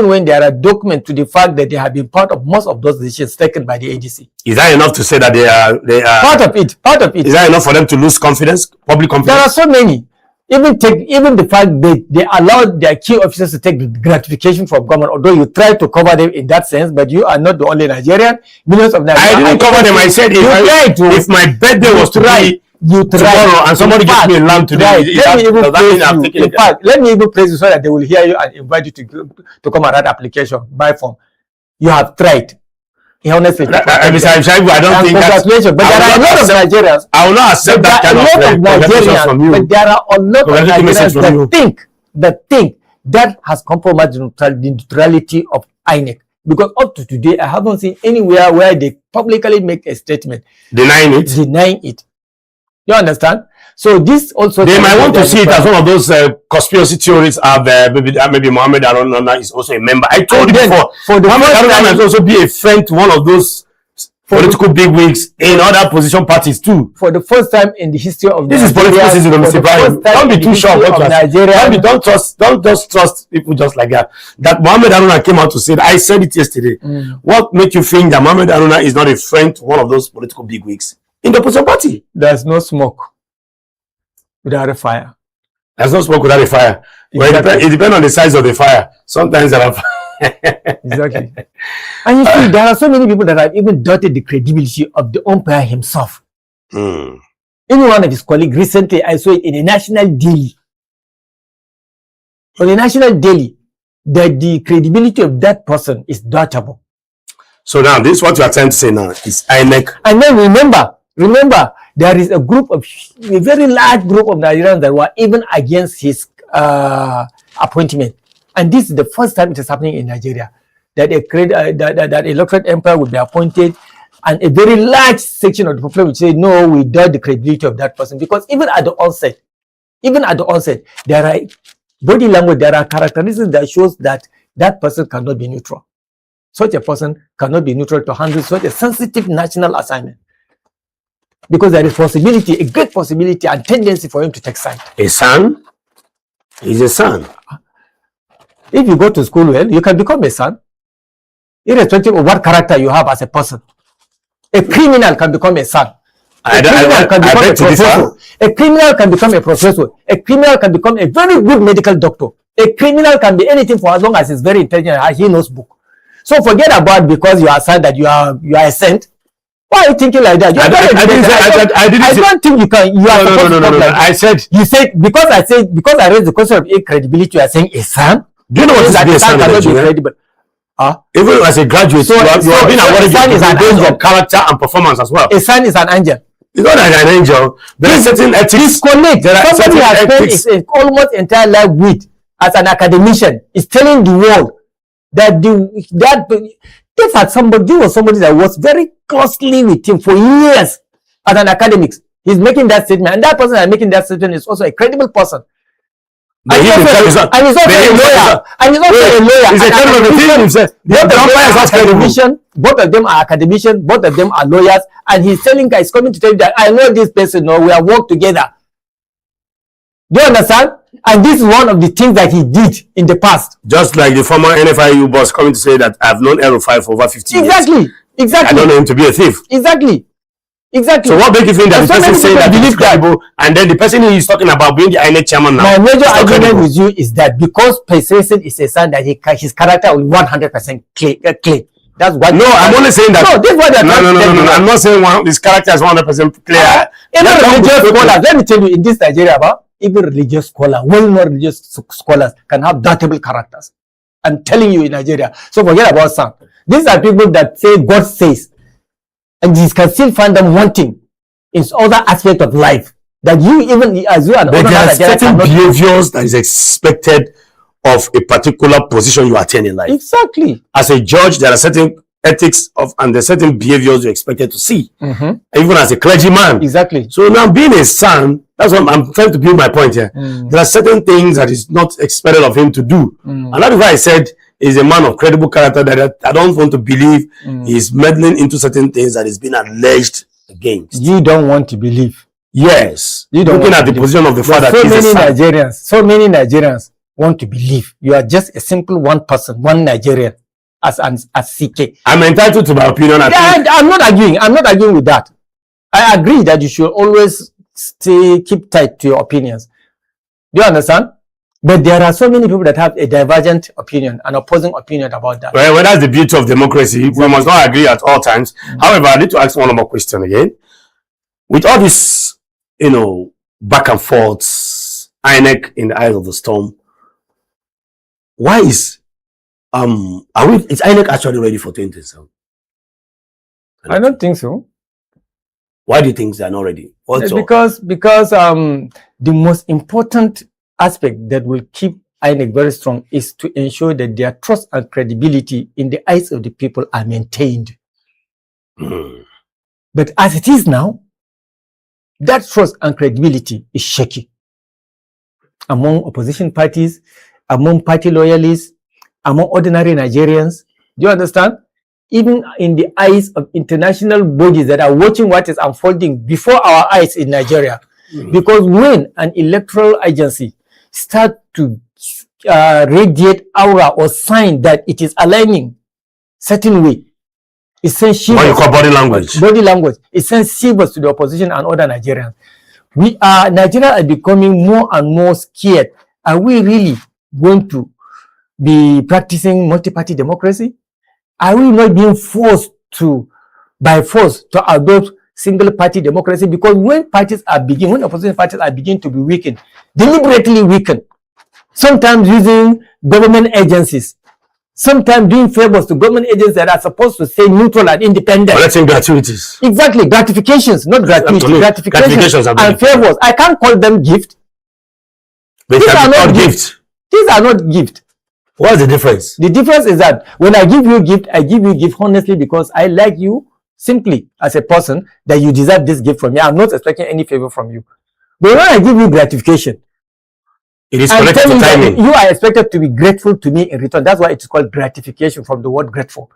when there are documents to the fact that they have been part of most of those decisions taken by the ADC. Is that enough to say that they are part of it? Is that enough for them to lose confidence, public confidence? There are so many. Even the fact that they allowed their key officers to take the gratification from government, although you try to cover them in that sense, but you are not the only Nigerian. Millions of Nigerians. I didn't cover them. I said if my birthday was tomorrow and somebody gives me a lamb today, let me even praise you so that they will hear you and invite you to come and write application by form. You have tried. Honestly, I don't think congratulations. But there are a lot of Nigerians. I will not accept that kind of congratulations from you. But there are a lot of Nigerians that think that has compromised the neutrality of INEC. Because up to today, I haven't seen anywhere where they publicly make a statement denying it. You understand? So this also they might want to see it as one of those conspiracy theories of maybe Mohammed Aruna is also a member. I told you before, Mohammed Aruna might also be a friend to one of those political bigwigs in other opposition parties too. For the first time in the history of this Nigeria, is political system, Mr. Brian. Don't be too sure what Nigeria. Don't just trust people just like that. That Mohammed Aruna came out to say that. I said it yesterday. What makes you think that Mohammed Aruna is not a friend to one of those political bigwigs in the opposition party? There's no smoke without a fire. There's no smoke without a fire. Well, it depends on the size of the fire. Sometimes there are exactly. And you see, there are so many people that have even doubted the credibility of the umpire himself. Even one of his colleagues recently, I saw it in a national daily. On a national daily, that the credibility of that person is doubtable. So now, this is what you are trying to say now is INEC. And then remember, there is a very large group of Nigerians that were even against his appointment. And this is the first time it is happening in Nigeria, that that electorate empire will be appointed, and a very large section of the population will say, no, we doubt the credibility of that person. Because even at the onset, there are body language, there are characteristics that shows that that person cannot be neutral. Such a person cannot be neutral to handle such a sensitive national assignment. Because there is a great possibility and tendency for him to take side. A son? He's a son. If you go to school well, you can become a son, irrespective of what character you have as a person. A criminal can become a son. A criminal can become a professor. A criminal can become a professor. A criminal can become a very good medical doctor. A criminal can be anything for as long as he's very intelligent and he knows book. So forget about because you are son that you are a saint. Why are you thinking like that? I don't think you can. You are no. I said you said because I raised the question of credibility. You are saying a son. Do you know what is a son cannot be credible? Even as a graduate, you are being awarded based on character and performance as well. A son is an angel. It's not like an angel. There are certain ethics. Somebody has spent his almost entire life with as an academician is telling the world that somebody that was very closely with him for years as an academic. He's making that statement, and that person that is making that statement is also a credible person. And he's also a lawyer. He's a both of them are academicians, both of them are lawyers, and he's coming to tell you that I know this person, no, we have worked together. Do you understand? And this is one of the things that he did in the past. Just like the former NFIU boss coming to say that I've known Erufai for over 50 years. Exactly. I don't know him to be a thief. Exactly. So what makes you think that the person saying that he's credible, and then the person he is talking about being the INEC chairman now? My major argument with you is that because President is a son that his character will 100% clear. That's what. No, I'm only saying that. No, this is what they're No. I'm not saying his character is 100% clear. Even religious scholars, let me tell you, in this Nigeria, even religious scholars, well-known religious scholars can have doubtable characters. I'm telling you in Nigeria. So forget about some. These are people that say God says, and you can still find them wanting in other aspects of life that you even as you and there are certain behaviors that is expected of a particular position you attain in life. Exactly. As a judge, there are certain ethics of and the certain behaviors you're expected to see, Mm-hmm. even as a clergyman. Exactly. So now being a son, that's what I'm trying to build my point here. There are certain things that is not expected of him to do. And that is why I said he's a man of credible character that I don't want to believe he's meddling into certain things that is being alleged against. You don't want to believe. Yes. You don't Looking want at to the believe. position of the But father, so many Nigerians want to believe. You are just a simple one person, one Nigerian, as CK. I'm entitled to my opinion. I'm not arguing. I'm not arguing with that. I agree that you should always keep tight to your opinions. Do you understand? But there are so many people that have a divergent opinion, an opposing opinion about that. Well, that's the beauty of democracy. Exactly. We must not agree at all times. However, I need to ask one more question again. With all this, back and forths, INEC in the eyes of the storm, why is is INEC actually ready for 2027? I don't think so. Why do you think they are not ready? Because the most important aspect that will keep INEC very strong is to ensure that their trust and credibility in the eyes of the people are maintained. But as it is now, that trust and credibility is shaky among opposition parties, among party loyalists, among ordinary Nigerians. Do you understand? Even in the eyes of international bodies that are watching what is unfolding before our eyes in Nigeria. Because when an electoral agency starts to radiate aura or sign that it is aligning certain way, it sends shivers. What you call body language. Body language. It sends shivers to the opposition and other Nigerians. Nigeria are becoming more and more scared. Are we really going to be practicing multi-party democracy? Are we not being forced by force to adopt single-party democracy? Because when opposition parties are beginning to be weakened, deliberately weakened, sometimes using government agencies, sometimes doing favors to government agencies that are supposed to stay neutral and independent. Collecting gratuities. Exactly, gratifications, not gratuity, gratifications and favors. I can't call them gift. These are not gifts. These are not gifts. What's the difference? The difference is that when I give you a gift, I give you a gift honestly because I like you simply as a person that you deserve this gift from me. I'm not expecting any favor from you. But when I give you gratification, it is connected to timing. You are expected to be grateful to me in return. That's why it is called gratification from the word grateful.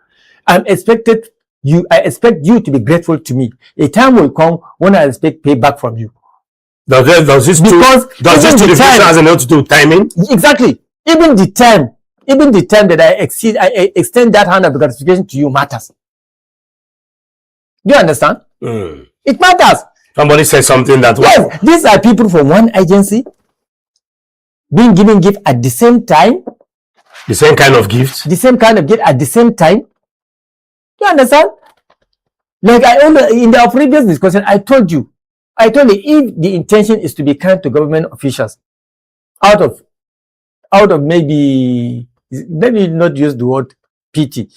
I expect you to be grateful to me. A time will come when I expect payback from you. Does this difference has anything to do with timing? Exactly. Even the time that I extend that hand of gratification to you matters. Do you understand? It matters. Somebody said something that yes, these are people from one agency being given gift at the same time. The same kind of gift? The same kind of gift at the same time. Do you understand? Like in the previous discussion, I told you if the intention is to be kind to government officials, out of maybe not use the word pity,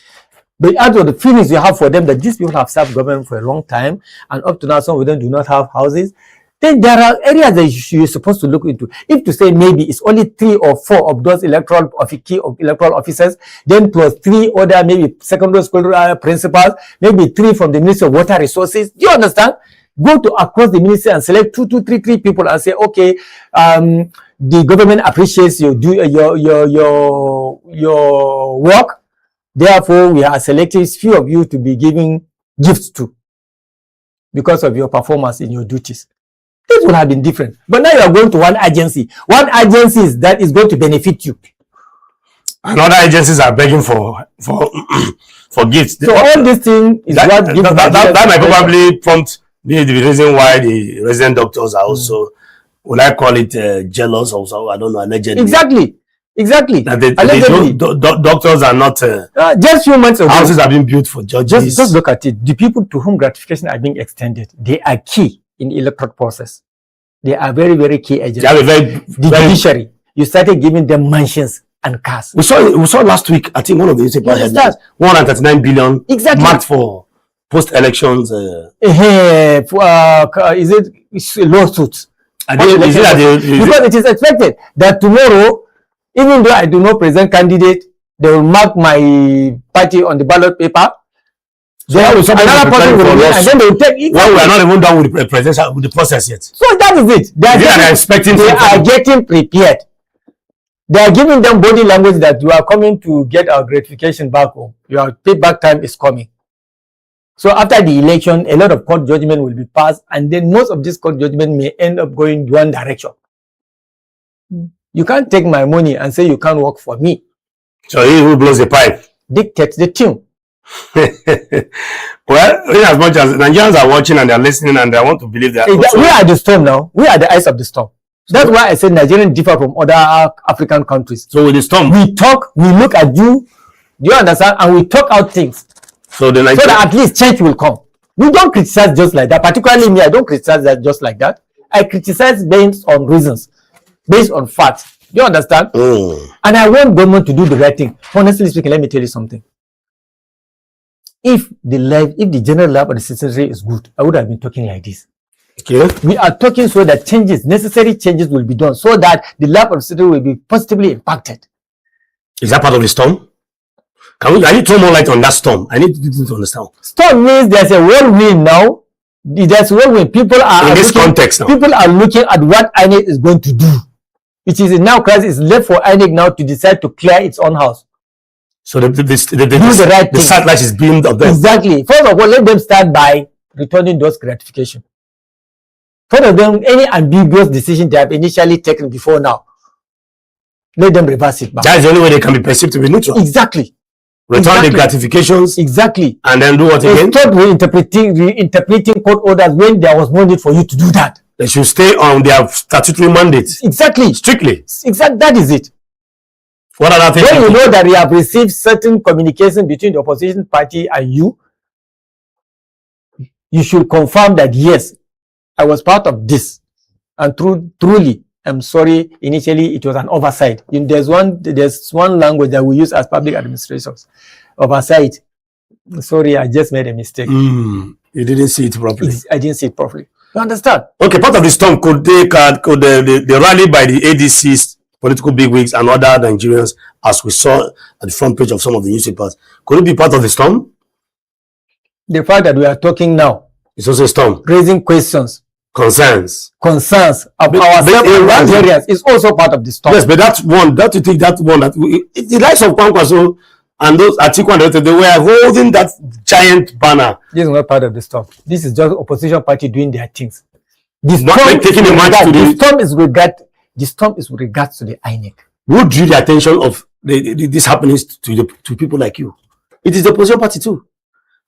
but out of the feelings you have for them that these people have served government for a long time and up to now some of them do not have houses, then there are areas that you're supposed to look into. If to say maybe it's only 3 or 4 of those electoral officers, then plus 3 other maybe secondary school principals, maybe 3 from the Ministry of Water Resources. Do you understand? Go to across the ministry and select 2, 3 people and say, okay, the government appreciates your work. Therefore, we are selecting few of you to be giving gifts to because of your performance in your duties. This would have been different. But now you are going to one agency. One agency that is going to benefit you. And other agencies are begging for gifts. So all this thing is that might probably prompt the reason why the resident doctors are also, would I call it jealous or so? I don't know, allegedly. Exactly. That doctors are not. Just few months ago, houses have been built for judges. Just look at it. The people to whom gratification are being extended, they are key in the electoral process. They are very, very key agents. The judiciary, you started giving them mansions and cars. We saw last week, I think one of the newspaper headlines, 139 billion marked for post-elections. Is it lawsuits? Because it is expected that tomorrow, even though I do not present candidate, they will mark my party on the ballot paper. Then another person will win, and then they will take it. Well, we are not even done with the presidential with the process yet. So that is it. They are getting prepared. They are giving them body language that you are coming to get our gratification back home. Your payback time is coming. So after the election, a lot of court judgment will be passed, and then most of this court judgment may end up going one direction. You can't take my money and say you can't work for me. So he who blows the pipe dictates the tune. Well, in as much as Nigerians are watching and they are listening and they want to believe that we are the storm now. We are the eyes of the storm. That's why I said Nigerians differ from other African countries. So with the storm, we talk, we look at you, do you understand? And we talk out things. So that at least change will come. We don't criticize just like that. Particularly me, I don't criticize that just like that. I criticize based on reasons, based on facts. Do you understand? And I want government to do the right thing. Honestly speaking, let me tell you something. If the general life of the citizenry is good, I would have been talking like this. Okay. We are talking so that necessary changes will be done, so that the life of the citizenry will be positively impacted. Is that part of the storm? Can you throw more light on that storm? I need to understand. Storm means there's a whirlwind now. There's a whirlwind. People are in this context now. People are looking at what INEC is going to do. It is now crisis. It's left for INEC now to decide to clear its own house. So the satellite is beamed of them. Exactly. First of all, let them start by returning those gratification. First of them, any ambiguous decision they have initially taken before now, let them reverse it back. That is the only way they can be perceived to be neutral. Exactly. Return the gratifications. Exactly. And then do what again? Stop reinterpreting court orders when there was no need for you to do that. They should stay on their statutory mandates. Exactly. Strictly. Exactly. That is it. What other things? When you know that you have received certain communication between the opposition party and you should confirm that yes, I was part of this, and truly, I'm sorry. Initially, it was an oversight. There's one language that we use as public administrators. Oversight. Sorry, I just made a mistake. You didn't see it properly. I didn't see it properly. You understand? Okay, part of the storm could they rally by the ADC's political bigwigs and other Nigerians, as we saw at the front page of some of the newspapers. Could it be part of the storm? The fact that we are talking now, it's also a storm. Raising questions. Concerns of ourselves and areas is also part of the storm. Yes, but the likes of Kwankwaso and those Atiku, they were holding that giant banner. This is not part of the storm. This is just opposition party doing their things. The storm is with regards to the INEC. Who drew the attention of this happenings to people like you? It is the opposition party too.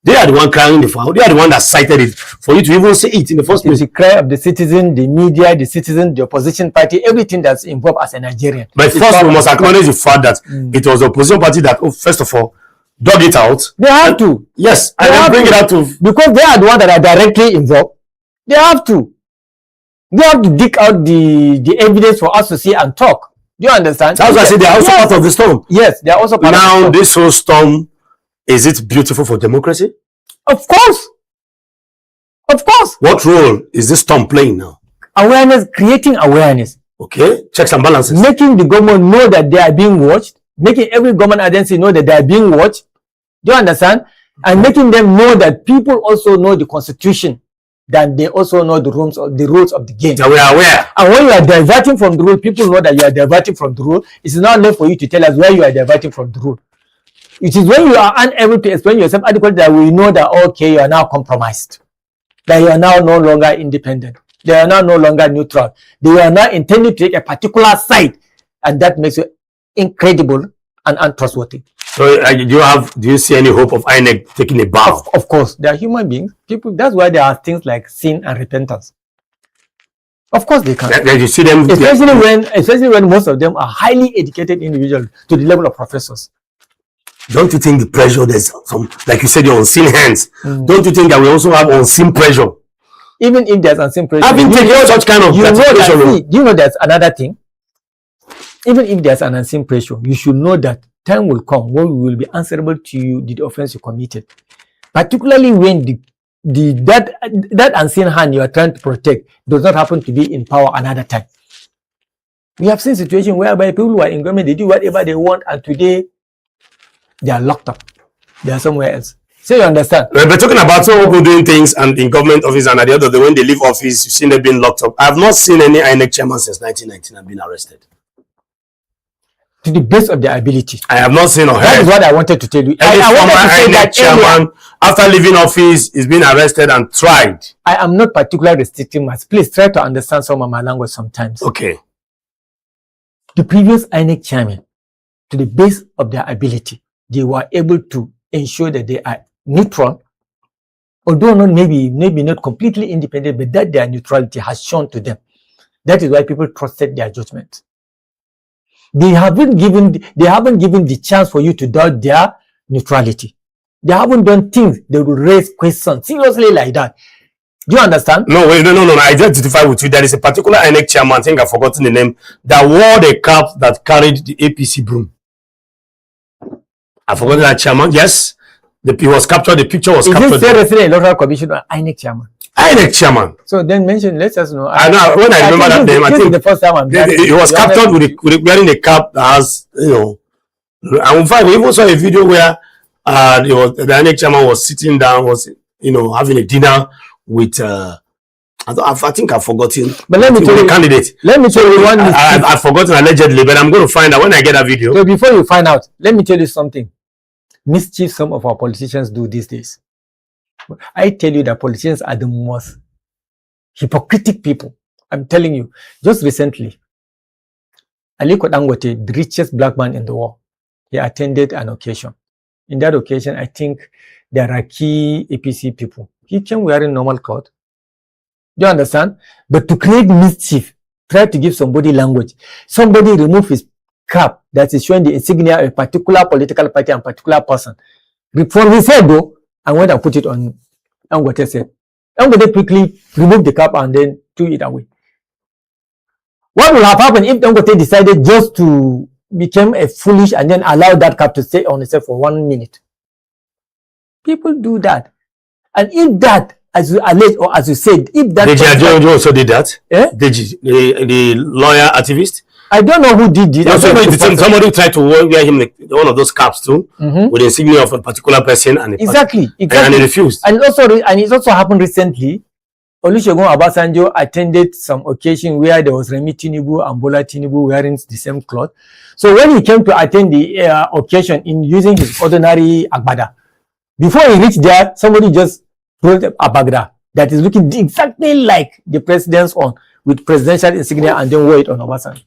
They are the one crying the foul. They are the one that cited it for you to even say it in the first place. The cry of the citizen, the media, the citizen, the opposition party, everything that's involved as a Nigerian. But first, we must acknowledge the fact that it was the opposition party that, first of all, dug it out. They have to. Yes, and then bring it out to. Because they are the ones that are directly involved. They have to. They have to dig out the evidence for us to see and talk. Do you understand? That's why I say they are also part of the storm. Yes, they are also part of the storm. Now, this whole storm, is it beautiful for democracy? Of course. Of course. What role is this storm playing now? Awareness, creating awareness. Okay, checks and balances. Making the government know that they are being watched. Making every government agency know that they are being watched. Do you understand? And making them know that people also know the constitution. That they also know the rules of the game. That we are aware. And when you are diverting from the rule, people know that you are diverting from the rule. It's not left for you to tell us where you are diverting from the rule. It is when you are unable to explain yourself adequately that we know that, okay, you are now compromised. That you are now no longer independent. They are now no longer neutral. They are now intending to take a particular side. And that makes you incredible and untrustworthy. So do you see any hope of INEC taking a bow? Of course. They are human beings. People. That's why there are things like sin and repentance. Of course they can. You see them, especially when most of them are highly educated individuals to the level of professors. Don't you think the pressure, there's some, like you said, your unseen hands. Don't you think that we also have unseen pressure? Even if there's unseen pressure, I've been taking such kind of do you know there's another thing? Even if there's an unseen pressure, you should know that time will come when we will be answerable to you the offense you committed. Particularly when that unseen hand you are trying to protect does not happen to be in power another time. We have seen situations whereby people who are in government, they do whatever they want, and today they are locked up. They are somewhere else. So you understand? We're talking about some people doing things and in government office, and at the end of the day, when they leave office, you've seen them being locked up. I have not seen any INEC chairman since 1919 being arrested. To the best of their ability. I have not seen or heard. That is what I wanted to tell you. Any I former wanted to say INEC that chairman, after leaving office, is being arrested and tried. I am not particularly restricting myself. Please try to understand some of my language sometimes. Okay. The previous INEC chairman, to the best of their ability, they were able to ensure that they are neutral, although not maybe not completely independent, but that their neutrality has shown to them. That is why people trusted their judgment. They haven't given the chance for you to doubt their neutrality. They haven't done things that will raise questions seriously like that. Do you understand? No, wait, no. I identify with you. There is a particular INEC chairman, I think I've forgotten the name, that wore the cap that carried the APC broom. I've forgotten that chairman. Yes, he was captured. The picture was captured. Is this the Electoral Commission or INEC chairman? INEC chairman. So then mention. Let us know. I know when I remember that name. I think the first time he was captured with wearing a cap that has, and in fact, we even saw a video where the INEC chairman was sitting down, having a dinner with I think I've forgotten. But let me tell you, candidate. Let me tell you one. I've forgotten allegedly, but I'm going to find out when I get that video. So before you find out, let me tell you something. Mischief some of our politicians do these days. I tell you that politicians are the most hypocritic people. I'm telling you. Just recently, Aliko Dangote, the richest black man in the world, he attended an occasion. In that occasion, I think there are key APC people. He came wearing normal clothes. Do you understand? But to create mischief, try to give somebody language. Somebody remove his cap that is showing the insignia of a particular political party and particular person. From his head though, and went and put it on Dangote's head. Dangote quickly removed the cap and then threw it away. What will have happened if Dangote decided just to become a foolish and then allow that cap to stay on itself for 1 minute? People do that. And if that, as you allege or as you said, if that... Deji also did that? Eh? Deji, the lawyer activist? I don't know who did it. Somebody tried to wear him one of those caps too, with the insignia of a particular person, and exactly. And he refused. And it also happened recently. Olusegun Obasanjo attended some occasion where there was Remi Tinubu and Bola Tinubu wearing the same cloth. So when he came to attend the occasion in using his ordinary agbada, before he reached there, somebody just pulled a agbada that is looking exactly like the president's own with presidential insignia and then wore it on Obasanjo.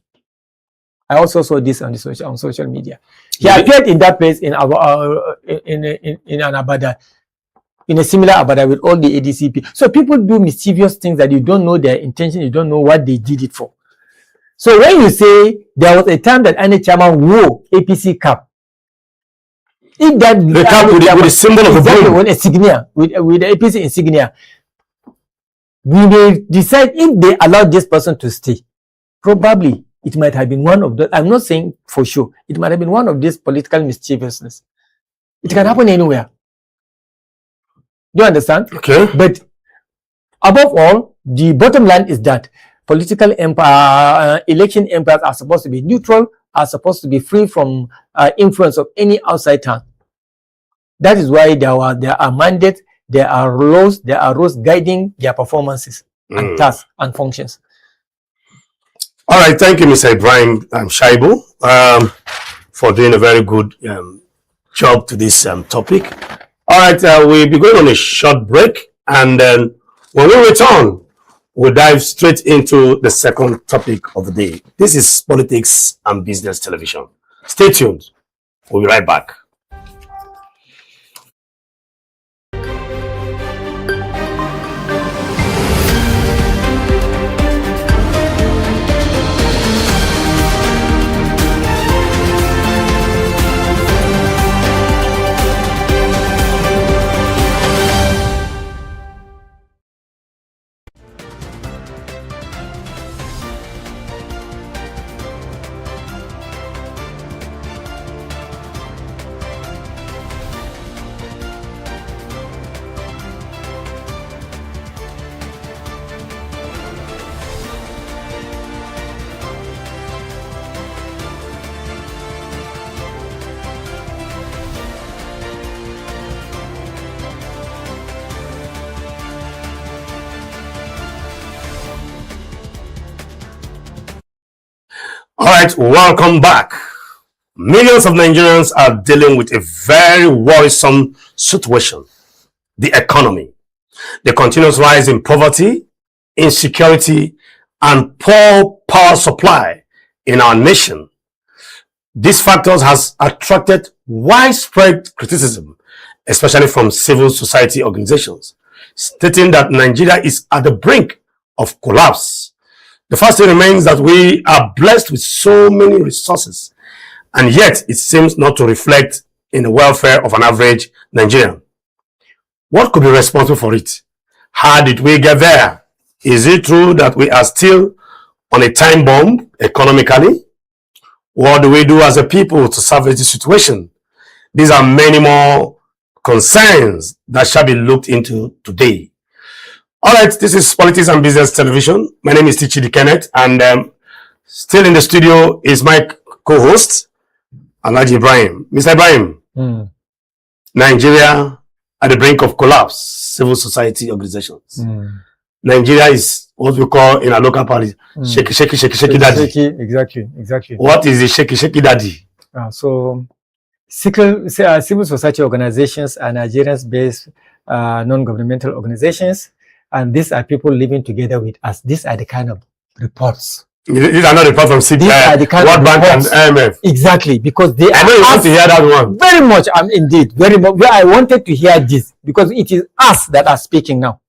I also saw this on social media. He appeared in that place in an abada, in a similar abada with all the ADCP. So people do mischievous things that you don't know their intention, you don't know what they did it for. So when you say there was a time that any chairman wore APC cap, if that the cap with the symbol of the broom, with insignia, with the APC insignia, we may decide if they allow this person to stay. Probably it might have been one of the, I'm not saying for sure, it might have been one of these political mischievousness. It can happen anywhere. Do you understand? Okay. But above all, the bottom line is that political empire, election empires are supposed to be neutral, are supposed to be free from influence of any outside hand. That is why there are mandates, there are laws guiding their performances and tasks and functions. All right, thank you, Mr. Ibrahim Shaibu, for doing a very good job to this topic. All right, we'll be going on a short break, and then when we return, we'll dive straight into the second topic of the day. This is Politics and Business Television. Stay tuned. We'll be right back. All right, welcome back. Millions of Nigerians are dealing with a very worrisome situation: the economy, the continuous rise in poverty, insecurity, and poor power supply in our nation. These factors has attracted widespread criticism, especially from civil society organizations, stating that Nigeria is at the brink of collapse. The fact remains that we are blessed with so many resources, and yet it seems not to reflect in the welfare of an average Nigerian. What could be responsible for it? How did we get there? Is it true that we are still on a time bomb economically? What do we do as a people to salvage the situation? These are many more concerns that shall be looked into today. All right, this is Politics and Business Television. My name is Tichidi Kenneth, and still in the studio is my co-host, Alhaji Ibrahim. Mr. Ibrahim, Nigeria at the brink of collapse, civil society organizations. Nigeria is what we call in our local party, shaky daddy. Exactly. What is the shaky daddy? So civil society organizations are Nigerians-based non-governmental organizations, and these are people living together with us. These are the kind of reports. These are not reports from CPI, World Bank and IMF. Exactly, because they I know you want to hear that one. Very much, indeed, very much. Well, I wanted to hear this because it is us that are speaking now.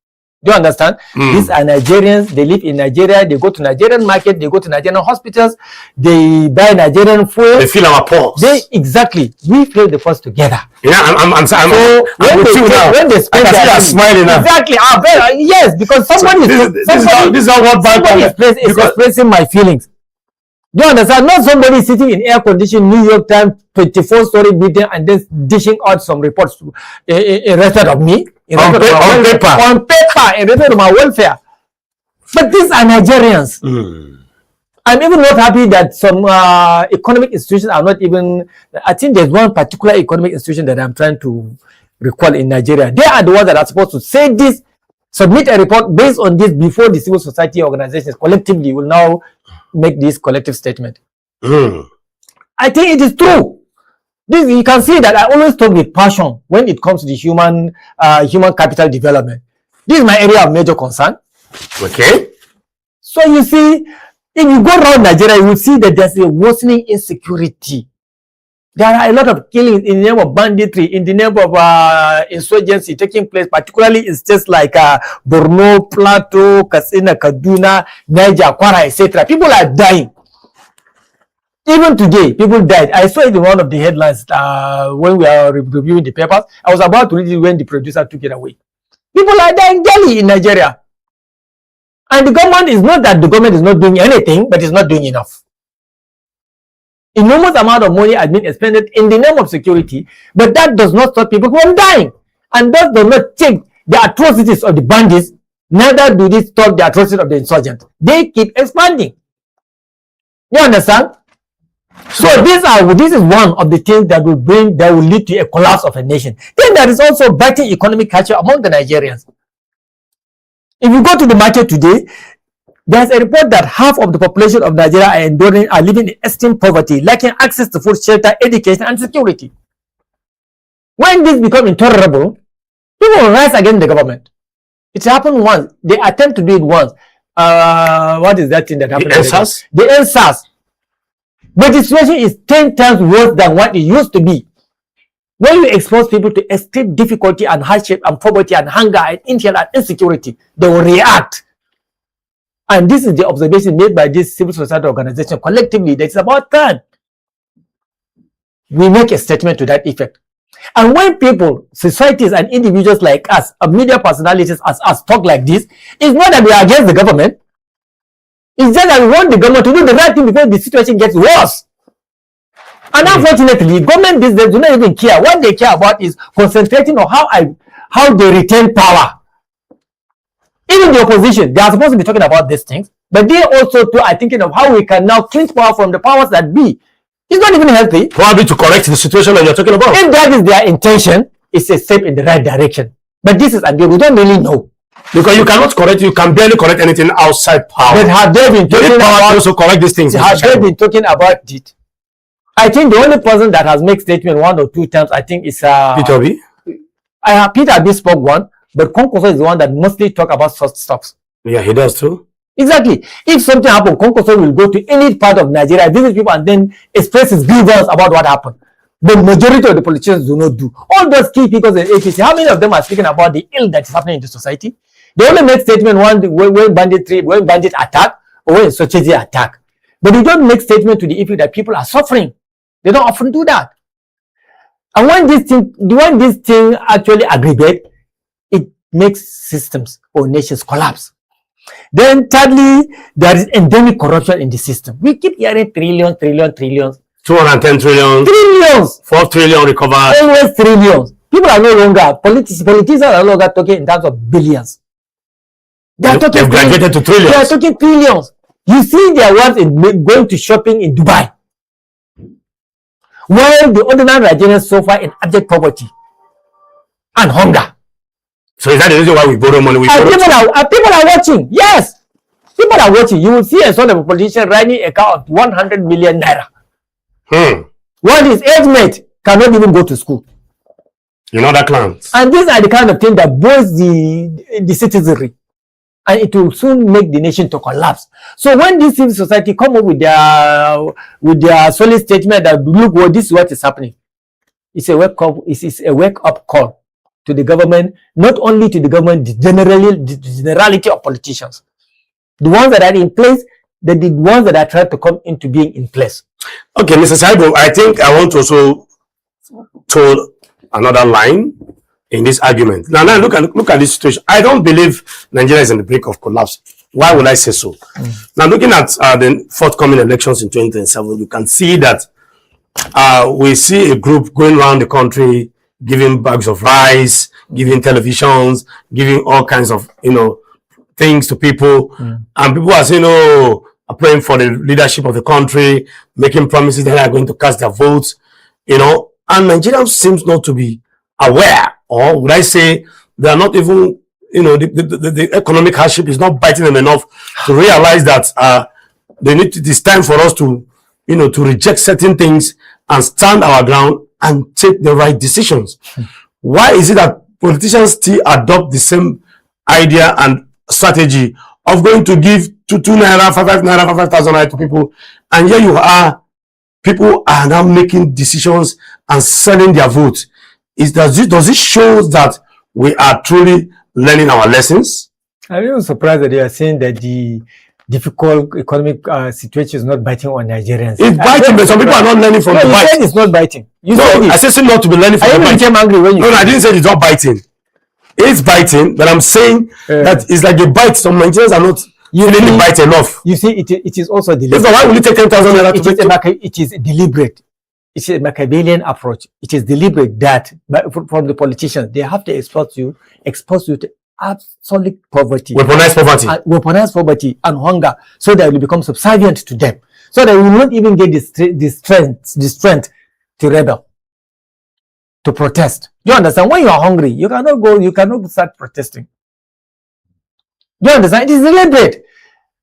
Do you understand? These are Nigerians. They live in Nigeria. They go to Nigerian market. They go to Nigerian hospitals. They buy Nigerian food. They feel our pulse. Exactly. We feel the pulse together. Yeah, I'm when they spend their smiling now. Exactly. Yes, because somebody this is what Bank is expressing my feelings. Do you understand? Not somebody sitting in air-conditioned New York Times 24-story building and then dishing out some reports in respect of me. On paper, in respect of my welfare. But these are Nigerians. I'm even not happy that some economic institutions are not even... I think there's one particular economic institution that I'm trying to recall in Nigeria. They are the ones that are supposed to say this, submit a report based on this before the civil society organizations collectively will now make this collective statement. I think it is true. This, you can see that I always talk with passion when it comes to the human capital development. This is my area of major concern. Okay. So you see, if you go around Nigeria, you will see that there's a worsening insecurity. There are a lot of killings in the name of banditry, in the name of insurgency taking place, particularly in states like Borno, Plateau, Katsina, Kaduna, Niger, Kwara, etc. People are dying. Even today, people died. I saw it in one of the headlines when we are reviewing the papers. I was about to read it when the producer took it away. People are dying daily in Nigeria. And the government is not that the government is not doing anything, but it's not doing enough. Enormous amount of money has been expended in the name of security, but that does not stop people from dying. And that does not take the atrocities of the bandits, neither do they stop the atrocities of the insurgents. They keep expanding. You understand? So this is one of the things that will lead to a collapse of a nation. Then there is also biting economic culture among the Nigerians. If you go to the market today, there's a report that half of the population of Nigeria are living in extreme poverty, lacking access to food, shelter, education, and security. When this becomes intolerable, people will rise against the government. It happened once. They attempt to do it once. What is that thing that happened? The NSAS. But the situation is 10 times worse than what it used to be. When you expose people to extreme difficulty and hardship and poverty and hunger and intel and insecurity, they will react. And this is the observation made by this civil society organization collectively. That it's about time we make a statement to that effect. And when people, societies and individuals like us, media personalities as us talk like this, it's not that we are against the government. It's just that we want the government to do the right thing before the situation gets worse. And unfortunately, government these days do not even care. What they care about is concentrating on how they retain power. Even the opposition, they are supposed to be talking about these things, but they also too are thinking of how we can now clinch power from the powers that be. It's not even healthy. Probably to correct the situation that you're talking about. If that is their intention, it's a step in the right direction. But this is, and we don't really know. Because you cannot correct, you can barely correct anything outside power. But have they been talking about to also correct these things? Have they been talking about it? I think the only person that has made statement 1 or 2 times, I think, is Peter B. Peter B spoke one, but Konkoso is the one that mostly talk about such stuff. Yeah, he does too. Exactly. If something happens, Konkoso will go to any part of Nigeria, visit people, and then express his grievance about what happened. The majority of the politicians do not do. All those key figures in APC, how many of them are speaking about the ill that is happening in the society? They only make statement when bandit attack or when strategy attack. But they don't make statement to the effect that people are suffering. They don't often do that. And when this thing actually aggregate, it makes systems or nations collapse. Then thirdly, there is endemic corruption in the system. We keep hearing trillions. 210 trillion. Trillions. 4 trillion recovered. Always trillions. People are no longer, politicians are no longer talking in terms of billions. They've graduated to trillions. They are talking trillions. You see their words in going to shopping in Dubai. While the ordinary Nigerians suffer in abject poverty and hunger. So is that the reason why we borrow money? People are watching. Yes. People are watching. You will see a son of a politician riding a car of 100 million naira. While his age mate cannot even go to school. You know that clowns. And these are the kind of things that boils the citizenry. And it will soon make the nation to collapse. So when this civil society come up with their solid statement that look, well, this is what is happening, it's a wake up call to the government, not only to the government, the generality of politicians, the ones that are in place, the ones that are trying to come into being in place. Okay, Mr. Saibo, I think I want to also told another line in this argument. Now look at this situation. I don't believe Nigeria is on the brink of collapse. Why would I say so? Now looking at the forthcoming elections in 2027, you can see that we see a group going around the country giving bags of rice, giving televisions, giving all kinds of things to people, and people are saying, are praying for the leadership of the country, making promises that they are going to cast their votes, and Nigerians seems not to be aware, or would I say they are not even, the economic hardship is not biting them enough to realize that it is time for us to, to reject certain things and stand our ground and take the right decisions. Why is it that politicians still adopt the same idea and strategy of going to give 2 naira, 5 naira, 5,000 naira to people, and here people are now making decisions and selling their votes? Does it show that we are truly learning our lessons? I'm even surprised that you are saying that the difficult economic situation is not biting on Nigerians. It's biting, but some people are not learning from the bite. It's not biting. I said not to be learning from the bite. Became angry when you No, I didn't say it's not biting. It's biting, but I'm saying that it's like a bite. Some Nigerians are not feeling the bite enough. You see, it is also deliberate. Why will you take 10,000 naira to it is deliberate. It's a Machiavellian approach. It is deliberate that from the politicians, they have to expose you to absolute poverty. Weaponized poverty and hunger, so that you become subservient to them. So that you will not even get the strength to rebel, to protest. You understand? When you are hungry, you cannot start protesting. You understand? It is deliberate.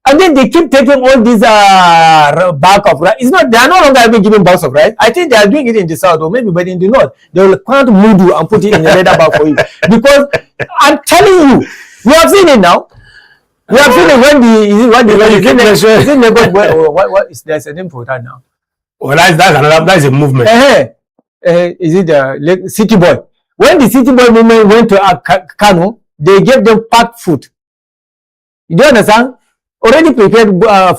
And then they keep taking all these bag of rice. They are no longer even giving bags of rice. I think they are doing it in the south, or maybe but in the north, they will count mudu and put it in a leather bag for you. Because I'm telling you, we have seen it now. We have seen it there's a name for that now. Well, that's a movement. Is it the City Boy? When the City Boy movement went to Kano, they gave them packed food. You do understand? Already prepared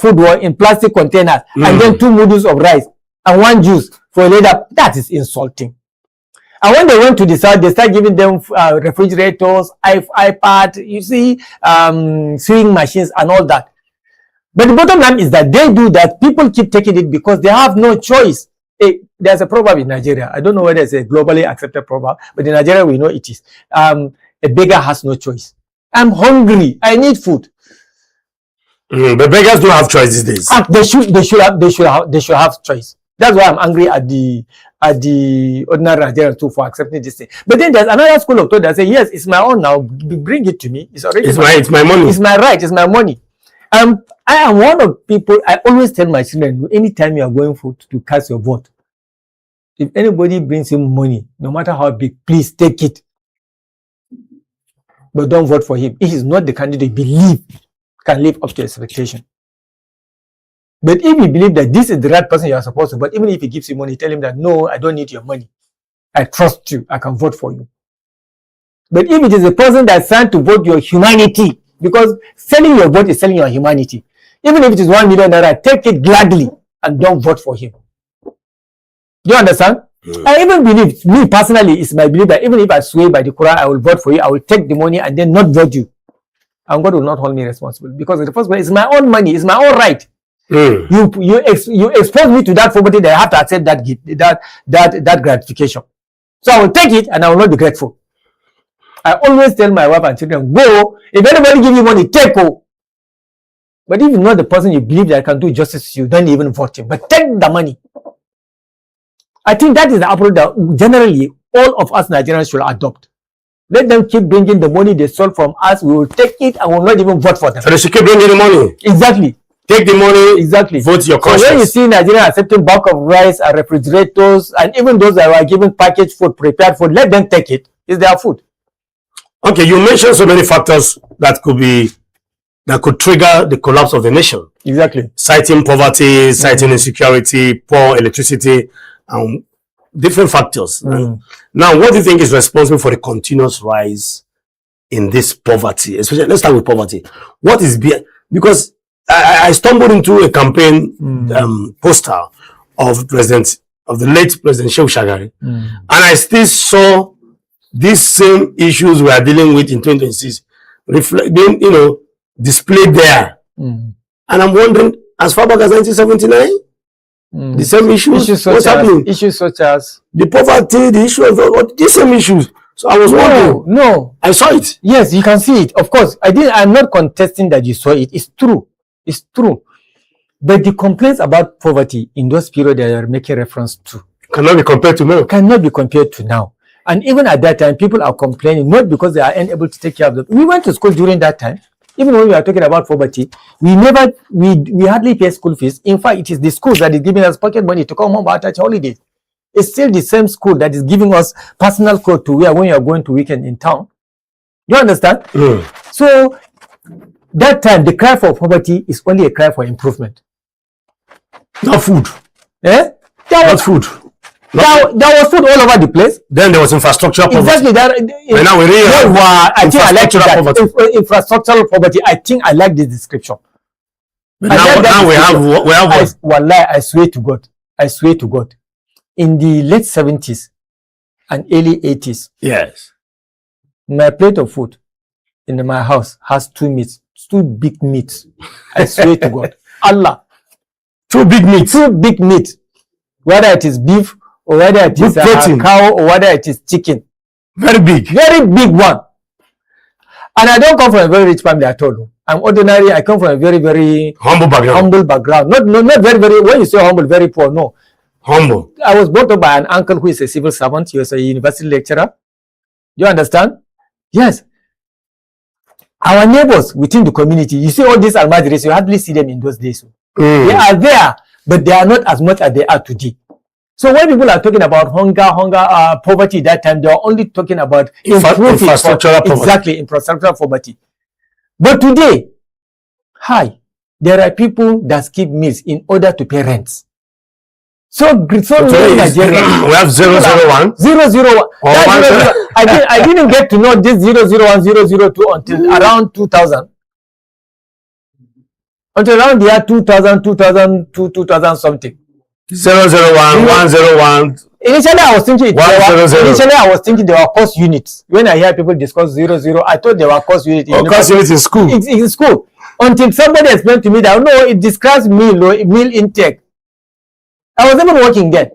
food were in plastic containers, and then 2 noodles of rice and 1 juice for later. That is insulting. And when they went to the south, they start giving them refrigerators, iPad, you see, sewing machines and all that. But the bottom line is that they do that. People keep taking it because they have no choice. There's a proverb in Nigeria. I don't know whether it's a globally accepted proverb, but in Nigeria we know it is. A beggar has no choice. I'm hungry. I need food. But beggars don't have choice these days. They should have choice. That's why I'm angry at the ordinary Nigerians too for accepting this thing. But then there's another school of thought that say, yes, it's my own now. Bring it to me. It's already it's my money. It's my right. It's my money. I am one of people. I always tell my children, anytime you are going to cast your vote, if anybody brings him money, no matter how big, please take it. But don't vote for him. He is not the candidate you believe can live up to expectation. But if you believe that this is the right person you are supposed to, but even if he gives you money, tell him that, no, I don't need your money. I trust you. I can vote for you. But if it is a person that's trying to vote your humanity, because selling your vote is selling your humanity. Even if it is 1 million naira, take it gladly and don't vote for him. Do you understand? I even believe, me personally, it's my belief that even if I swear by the Quran, I will vote for you, I will take the money and then not vote you. And God will not hold me responsible. Because in the first place, it's my own money, it's my own right. You expose me to that poverty, that I have to accept that gratification. So I will take it and I will not be grateful. I always tell my wife and children, go. If anybody give you money, take go. But if you're not the person you believe that can do justice to you, don't even vote him. But take the money. I think that is the approach that generally all of us Nigerians should adopt. Let them keep bringing the money they stole from us. We will take it and will not even vote for them. So they should keep bringing the money. Exactly. Take the money. Exactly. Vote your conscience. So when you see Nigeria accepting bulk of rice and refrigerators and even those that were given packaged food, prepared food, let them take it. It's their food. Okay, you mentioned so many factors that could trigger the collapse of the nation. Exactly. Citing poverty, citing insecurity, poor electricity, different factors. Now, what do you think is responsible for the continuous rise in this poverty? Especially, let's start with poverty. What is because I stumbled into a campaign poster of the late President Shehu Shagari, and I still saw these same issues we are dealing with in 2026 being, displayed there. And I'm wondering, as far back as 1979, the same issues. What's happening? Issues such as the poverty, the issue of these same issues. So I was wondering. No, I saw it. Yes, you can see it. Of course, I'm not contesting that you saw it. It's true. It's true. But the complaints about poverty in those periods that you're making reference to cannot be compared to now. Cannot be compared to now. And even at that time, people are complaining, not because they are unable to take care of them. We went to school during that time. Even when we are talking about poverty, we hardly pay school fees. In fact, it is the schools that is giving us pocket money to come home at holidays. It's still the same school that is giving us personal clothes to wear when you are going to weekend in town. You understand? So, that time, the cry for poverty is only a cry for improvement. Not food. Not food. There was food all over the place. Then there was infrastructural poverty. Exactly. And now we really infrastructural poverty. I think I like this description. But now we have what? Wallahi, I swear to God. I swear to God. In the late 70s and early 80s. Yes. My plate of food in my house has two big meats. I swear to God. Allah. Two big meats. Whether it is beef, or whether it is a cow, or whether it is chicken. Very big one. And I don't come from a very rich family at all. I'm ordinary. I come from a very, very humble background. Not very, very, when you say humble, very poor, no. Humble. I was brought up by an uncle who is a civil servant. He was a university lecturer. You understand? Yes. Our neighbors within the community, you see all these almajiris, you hardly see them in those days. They are there, but they are not as much as they are today. So when people are talking about poverty that time, they are only talking about infrastructural poverty. Exactly, infrastructural poverty. But today, there are people that skip meals in order to pay rents. So many Nigerians. We have 001. 001. I didn't get to know this 001, 002 until around 2000. Until around the year 2000 something. 001, 101. Initially, I was thinking they were course units. When I hear people discuss 00, I thought they were course units. Course units in school. It's in school. Until somebody explained to me that, no, it describes meal intake. I was even working there.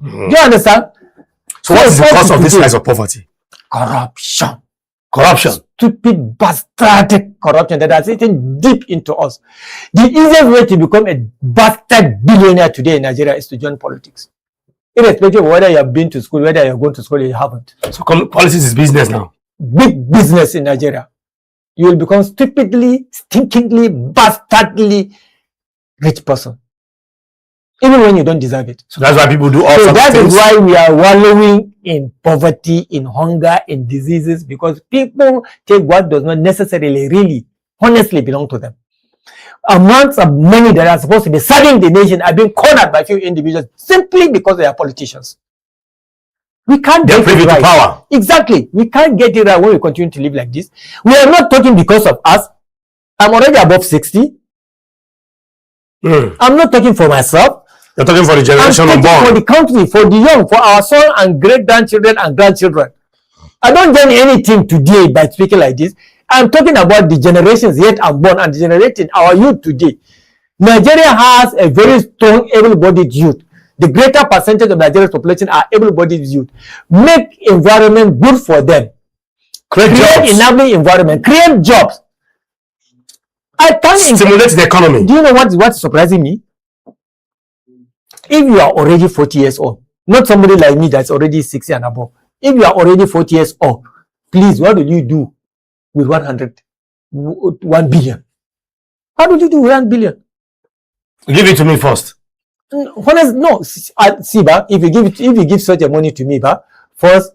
Do you understand? So what is the cause of this rise of poverty? Corruption. Corruption. Stupid, bastard corruption that has eaten deep into us. The easiest way to become a bastard billionaire today in Nigeria is to join politics. Irrespective of whether you have been to school, whether you're going to school or you haven't. So politics is business now. Big business in Nigeria. You will become stupidly, stinkingly, bastardly rich person. Even when you don't deserve it. So that's why people do all sorts of that things. is why we are wallowing in poverty, in hunger, in diseases, because people take what does not necessarily really, honestly belong to them. Amounts of money that are supposed to be serving the nation are being cornered by few individuals simply because they are politicians. We can't They're get it privy to right. power. Exactly. We can't get it right when we continue to live like this. We are not talking because of us. I'm already above 60. I'm not talking for myself. You're talking for the generation I'm talking unborn. for the country, for the young, for our son and great-grandchildren and grandchildren. I don't gain anything today by speaking like this. I'm talking about the generations yet unborn and generating our youth today. Nigeria has a very strong, able-bodied youth. The greater percentage of Nigeria's population are able-bodied youth. Make environment good for them. Create enabling environment. Create jobs. I can't stimulate the economy. Do you know what's surprising me? If you are already 40 years old, not somebody like me that's already 60 and above. If you are already 40 years old, please, what will you do with 1 billion? How do you do 1 billion? Give it to me first. Honest, no. See, if you give such a money to me, first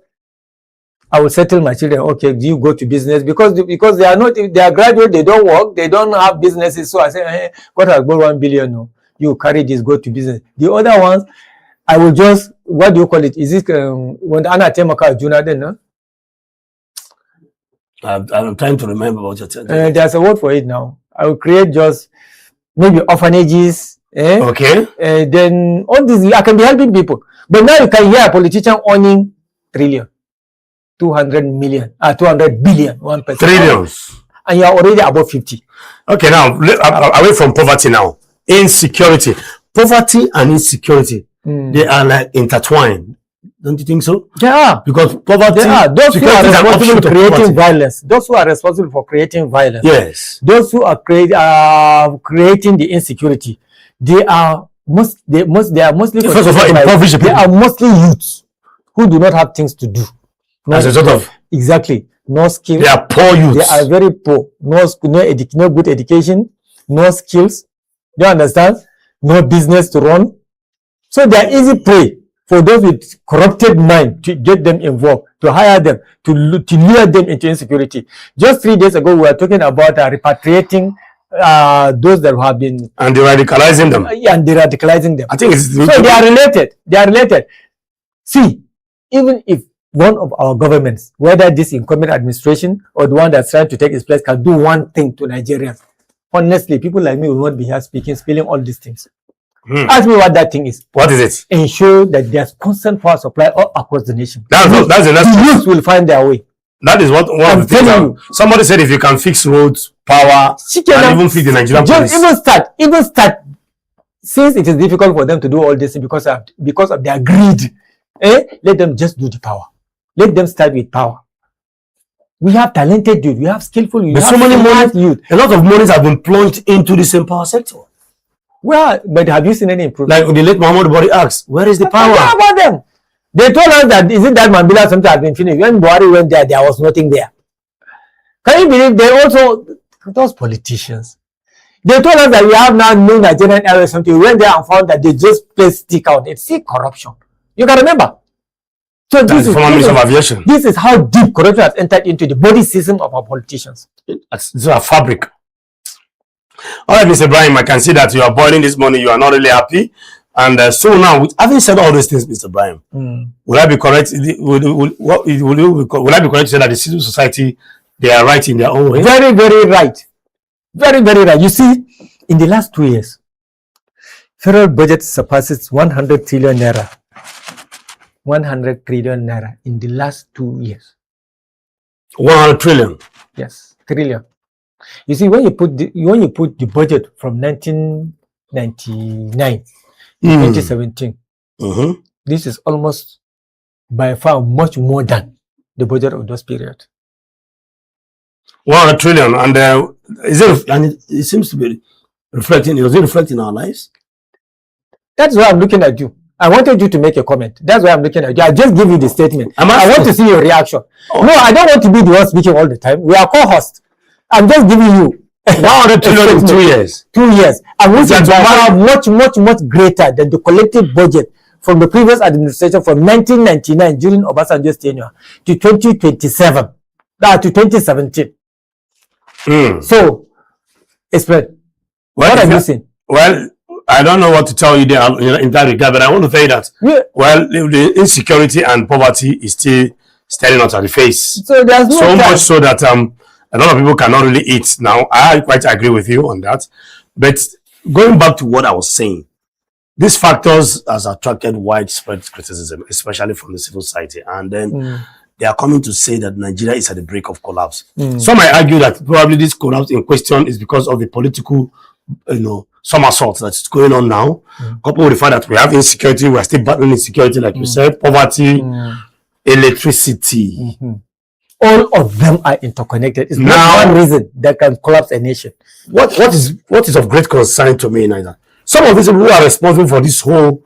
I will settle my children. Okay, do you go to business because they are not, they are graduate, they don't work, they don't have businesses. So I say, hey, God has got 1 billion. No, you carry this, go to business. The other ones, I will just, what do you call it? Is it when Anna Temaka Juna then? No? I'm trying to remember what you're saying. There's a word for it now. I will create just maybe orphanages. Okay. Then all these, I can be helping people. But now you can hear a politician owning trillion, 200 million, 200 billion, 1%. Trillions. And you are already above 50. Okay, now, away from poverty now. Insecurity. Poverty and insecurity, they are like intertwined. Don't you think so? They are. Because poverty, They are. Those who are responsible for creating violence. Those who are responsible for creating violence. Yes. Those who are creating the insecurity. They are mostly first of all, impoverished people. They are mostly youths who do not have things to do. As a sort of, exactly, no skills. They are poor youths. They are very poor. No good education, no skills. Do you understand? No business to run. So they are easy prey for those with corrupted mind to get them involved, to hire them, to lure them into insecurity. Just 3 days ago, we were talking about repatriating those that have been and de-radicalizing them. And de-radicalizing them. I think it's so they are related. They are related. See, even if one of our governments, whether this incumbent administration or the one that's trying to take its place, can do one thing to Nigerians, honestly, people like me will not be here spilling all these things. Ask me what that thing is. What is it? Ensure that there's constant power supply all across the nation. That's the next The youth will find their way. That is one of the things. Somebody said if you can fix roads, power, and even fix the Nigerian police. Even start. Since it is difficult for them to do all this because of their greed, let them just do the power. Let them start with power. We have talented youth. We have skillful youth. There's so many money. A lot of monies have been plunged into the same power sector. Well, but have you seen any improvement? Like the late Muhammad Buhari asked, where is the power? What about them? They told us that, is it that Mambila something has been finished? When Buhari went there, there was nothing there. Can you believe they also, those politicians, they told us that we have now new Nigerian Airways something. We went there and found that they just placed stick out. It's corruption. You can remember. So this is how deep corruption has entered into the body system of our politicians. It's a fabric. All right, Mr. Ibrahim, I can see that you are boiling this money. You are not really happy. And so now, having said all these things, Mr. Ibrahim, will I be correct? Will I be correct to say that the civil society, they are right in their own way? Very, very right. Very, very right. You see, in the last 2 years, federal budget surpasses 100 trillion naira. 100 trillion naira in the last 2 years. 100 trillion? Yes, trillion. You see, when you put the budget from 1999 to 2017, this is almost by far much more than the budget of those periods. 100 trillion. And it seems to be reflecting. Does it reflect in our lives? That's why I'm looking at you. I wanted you to make a comment. That's why I'm looking at you. I just give you the statement. I want to see your reaction. Oh. No, I don't want to be the one speaking all the time. We are co-hosts. I'm just giving you 100 trillion in 2 years. 2 years. And which is much greater than the collective budget from the previous administration from 1999 during Obasanjo's tenure to 2027. To 2017. So, explain. What are you saying? Well, I don't know what to tell you there in that regard, but I want to tell you that, well, the insecurity and poverty is still staring us at the face. So there's no so much so that a lot of people cannot really eat now. I quite agree with you on that. But going back to what I was saying, these factors has attracted widespread criticism, especially from the civil society. And then they are coming to say that Nigeria is at the brink of collapse. Some might argue that probably this collapse in question is because of the political, somersault that's going on now. Coupled with the fact that we have insecurity, we are still battling insecurity, like you said, poverty, electricity. All of them are interconnected. It's not one reason that can collapse a nation. What is of great concern to me, Nina? Some of these people who are responsible for this whole,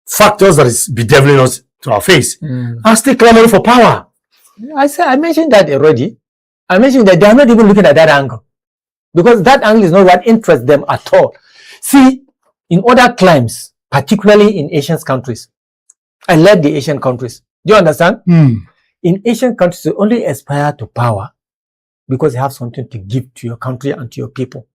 factors that is bedeviling us to our face are still clamoring for power. I mentioned that already. I mentioned that they are not even looking at that angle. Because that angle is not what interests them at all. See, in other climes, particularly in Asian countries, I led the Asian countries. Do you understand? In Asian countries, they only aspire to power because they have something to give to your country and to your people.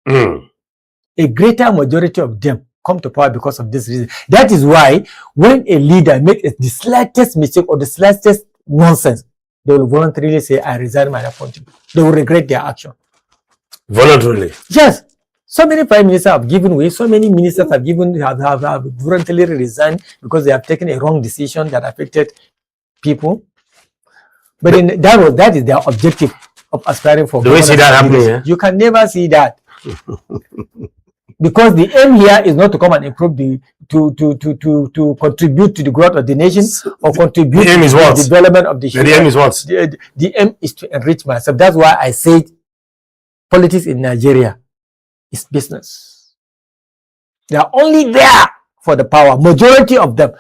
A greater majority of them come to power because of this reason. That is why when a leader makes the slightest mistake or the slightest nonsense, they will voluntarily say, I resign my appointment. They will regret their action. Voluntarily? Yes. So many prime ministers have given way. So many ministers have voluntarily resigned because they have taken a wrong decision that affected people. But that is their objective of aspiring for. Do we see that happening? Yeah? You can never see that. Because the aim here is not to come and improve to contribute to the growth of the nation or contribute to the development of the nation. The aim is what? The aim is to enrich myself. That's why I said politics in Nigeria is business. They are only there for the power. Majority of them.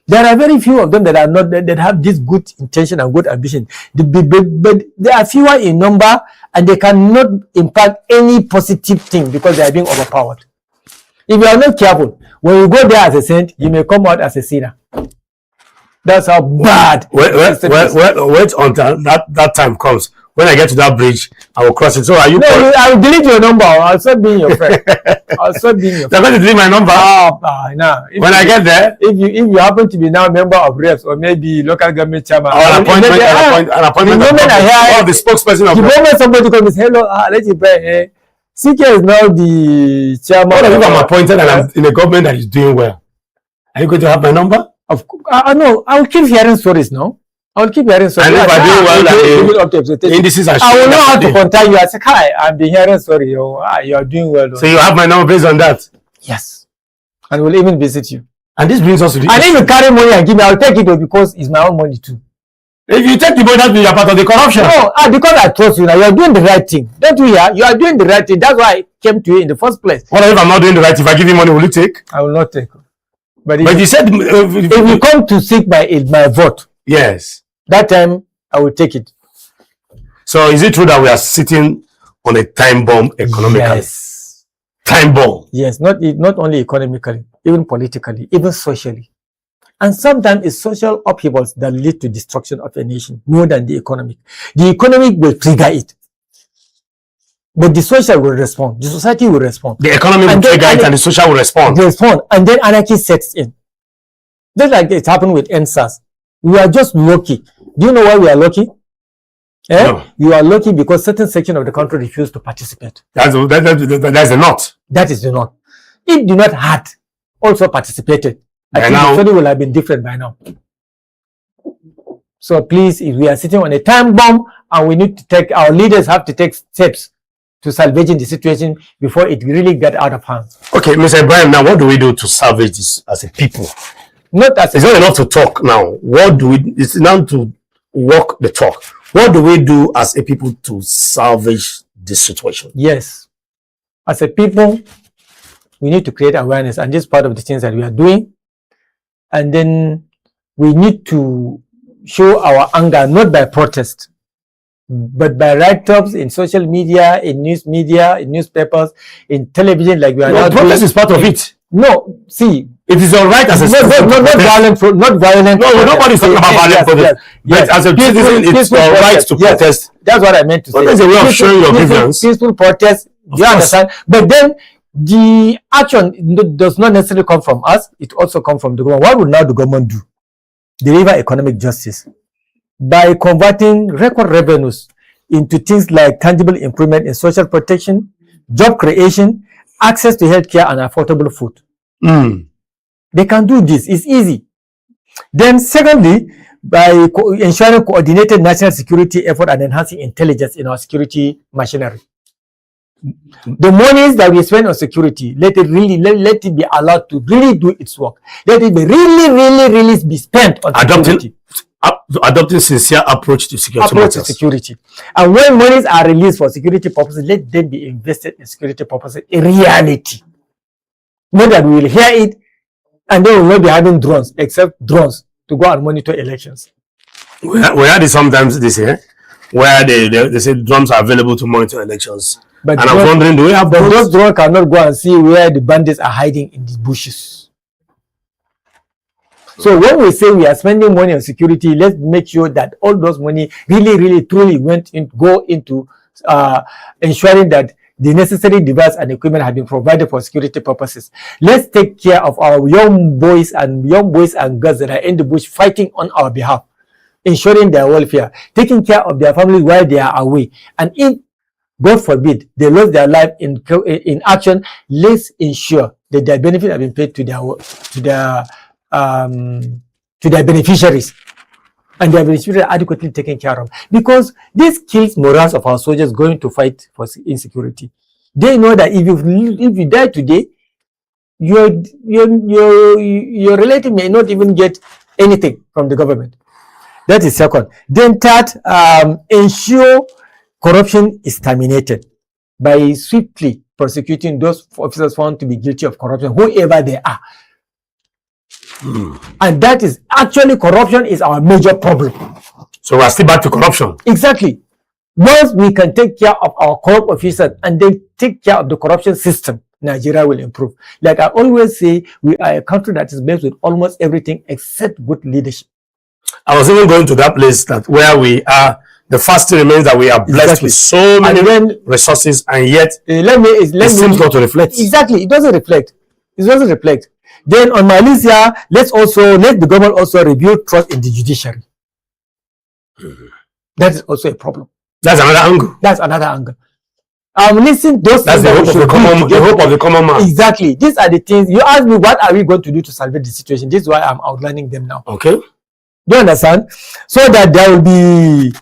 There are very few of them that are not that have this good intention and good ambition. But they are fewer in number, and they cannot impact any positive thing because they are being overpowered. If you are not careful, when you go there as a saint, you may come out as a sinner. That's how bad. Wait until that time comes. When I get to that bridge, I will cross it. So are you? No, I will delete your number. I'll start being your friend. I'll start being your friend. They're going to delete my number. No. When I get there, if you happen to be now a member of reps or maybe local government chairman, an appointment. The moment I hear the spokesperson of the moment somebody comes, hello, let's pray. CK is now the chairman. What if I'm appointed and I'm in a government that is doing well? Are you going to have my number? Of course, no. I will keep hearing stories now. I will keep hearing stories. And if I do well, indices are I will know how to contact you. I say, hi, I've been hearing stories. You are doing well. So you have my number based on that? Yes. And we'll even visit you. And this brings us to the And if you carry money and give me, I'll take it because it's my own money too. If you take the money, that means you're part of the corruption. No, because I trust you now. You're doing the right thing. Don't you hear? You are doing the right thing. That's why I came to you in the first place. What if I'm not doing the right thing? If I give you money, will you take? I will not take. But you said if you come to seek my vote, yes, that time I will take it. So is it true that we are sitting on a time bomb economically? Yes. Time bomb. Yes, not only economically, even politically, even socially. And sometimes it's social upheavals that lead to destruction of a nation more than the economic. The economic will trigger it. But the social will respond. The society will respond. The economy will trigger it and the social will respond. And then anarchy sets in. Just like it happened with NSAS. We are just lucky. Do you know why we are lucky? No. You are lucky because certain section of the country refused to participate. That's the knot. That is the knot. If the knot had also participated, I think the story will have been different by now. So please, if we are sitting on a time bomb and we need to our leaders have to take steps to salvaging the situation before it really get out of hand. Okay, Mr. Ibrahim, now what do we do to salvage this as a people? It's not enough to talk now. What do we? It's now to walk the talk. What do we do as a people to salvage this situation? Yes. As a people, we need to create awareness, and this is part of the things that we are doing. And then we need to show our anger, not by protest, but by write-ups in social media, in news media, in newspapers, in television, like we are now doing. Protest is part of it. No, see, it is your right as a citizen. Not violent. No, nobody's talking about violent protest. But as a citizen, it's your right to protest. That's what I meant to say. There's a way of showing your grievance. Peaceful protest. Do you understand? But then the action does not necessarily come from us. It also comes from the government. What will now the government do? Deliver economic justice by converting record revenues into things like tangible improvement in social protection, job creation, access to healthcare, and affordable food. They can do this. It's easy. Then secondly, by ensuring coordinated national security effort and enhancing intelligence in our security machinery. The monies that we spend on security, let it be allowed to really do its work. Let it be really be spent on security. Adopting sincere approach to security. And when monies are released for security purposes, let them be invested in security purposes in reality. Not that we will hear it and then we will not be having drones, except drones to go and monitor elections. We had it sometimes this year, where they say drones are available to monitor elections. But and I'm wondering, do we have drones? Those drones cannot go and see where the bandits are hiding in the bushes. So when we say we are spending money on security, let's make sure that all those money really truly go into ensuring that the necessary devices and equipment have been provided for security purposes. Let's take care of our young boys and girls that are in the bush fighting on our behalf, ensuring their welfare, taking care of their families while they are away. And if, God forbid, they lose their life in action, let's ensure that their benefit have been paid to their beneficiaries, and their beneficiaries are adequately taken care of. Because this kills morals of our soldiers going to fight for insecurity. They know that if you die today, your relative may not even get anything from the government. That is second. Then third, ensure corruption is terminated by swiftly prosecuting those officers found to be guilty of corruption, whoever they are. And that is actually, corruption is our major problem. So we're still back to corruption. Exactly. Once we can take care of our corrupt officers and then take care of the corruption system, Nigeria will improve. Like I always say, we are a country that is blessed with almost everything except good leadership. I was even going to that place where we are. The fact remains that we are blessed with so many resources, and yet it seems not to reflect. Exactly, it doesn't reflect. It doesn't reflect. Then on my list here, let the government also review trust in the judiciary. That is also a problem. That's another angle. Listen, that's the hope of the common man. Exactly. These are the things you ask me. What are we going to do to salvage the situation? This is why I'm outlining them now. Okay. Do you understand? So that there will be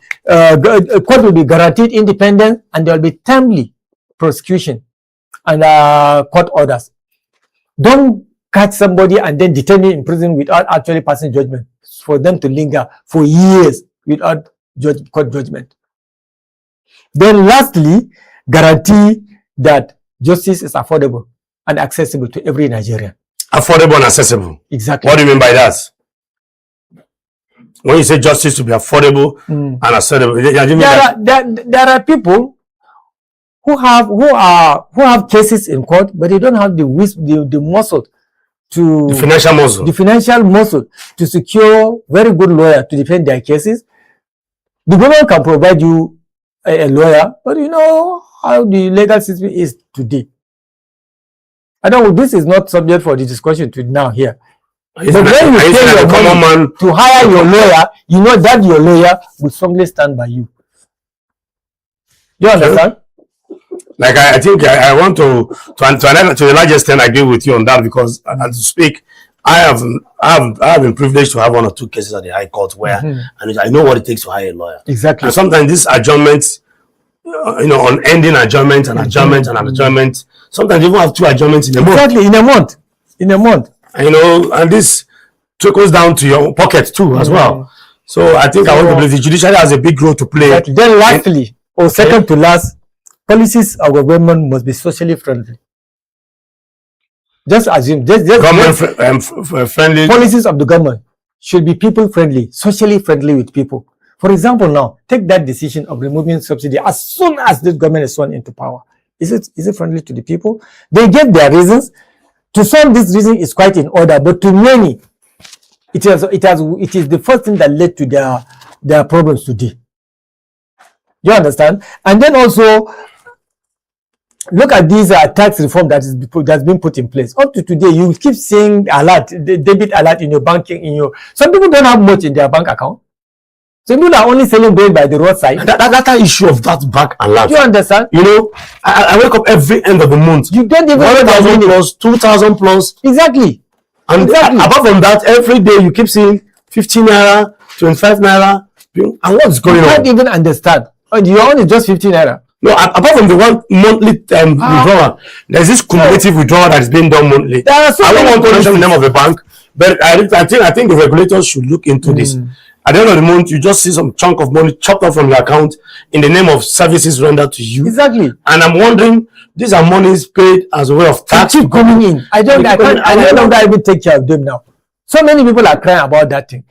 court will be guaranteed independence, and there will be timely prosecution and court orders. Don't catch somebody and then detain him in prison without actually passing judgment, for them to linger for years without court judgment. Then lastly, guarantee that justice is affordable and accessible to every Nigerian. Affordable and accessible. Exactly. What do you mean by that? When you say justice to be affordable and accessible, there are people who have cases in court, but they don't have the muscle to the financial muscle to secure very good lawyer to defend their cases. The government can provide you a lawyer, but you know how the legal system is today. I know this is not subject for the discussion to now here. But when you pay your money to hire your lawyer, you know that your lawyer will strongly stand by you. You understand? Like I think I want to the largest extent I agree with you on that, because as to speak, I have been privileged to have 1 or 2 cases at the High Court where and I know what it takes to hire a lawyer. Exactly. And sometimes these adjournments, on ending adjournment and adjournment and adjournment, sometimes you even have 2 adjournments in a month. Exactly, in a month. And, and this trickles down to your pocket too as well. So I think I want to believe the judiciary has a big role to play. Exactly. Then lastly, or second to last, policies of government must be socially friendly. Just assume, government friendly. Policies of the government should be people friendly, socially friendly with people. For example, now take that decision of removing subsidy as soon as this government is sworn into power. Is it friendly to the people? They gave their reasons. To some, this reason is quite in order, but to many, it is the first thing that led to their problems today. You understand? And then also, look at this tax reform that's been put in place. Up to today, you keep seeing alert, debit alert in your banking. Some people don't have much in their bank account. Some people are only selling bread by the roadside. That issue of that bank alert. Do you understand? You know, I wake up every end of the month. You don't even 1,000 plus, 2,000 plus. Exactly. And apart from that, every day you keep seeing 15 naira, 25 naira. And what's going on? You can't even understand. Your own is just 15 naira. No, apart from the one monthly withdrawal, there's this cumulative withdrawal that is being done monthly. I don't want to mention the name of the bank, but I think the regulators should look into this. At the end of the month, you just see some chunk of money chopped off from your account in the name of services rendered to you. Exactly. And I'm wondering, these are monies paid as a way of tax. Keep coming in. I don't know that I even take care of them now. So many people are crying about that thing.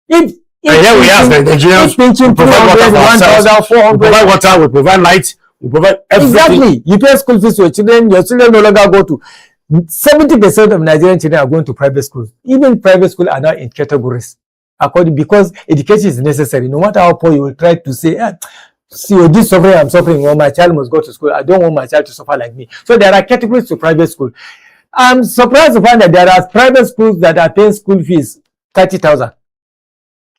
And here we have the Nigerians, we provide water for ourselves, we provide water, we provide light, we provide everything. Exactly. You pay school fees to your children no longer go to. 70% of Nigerian children are going to private schools. Even private schools are now in categories. Because education is necessary. No matter how poor you will try to say, see, this suffering, I'm suffering, well, my child must go to school. I don't want my child to suffer like me. So there are categories to private school. I'm surprised to find that there are private schools that are paying school fees 30,000,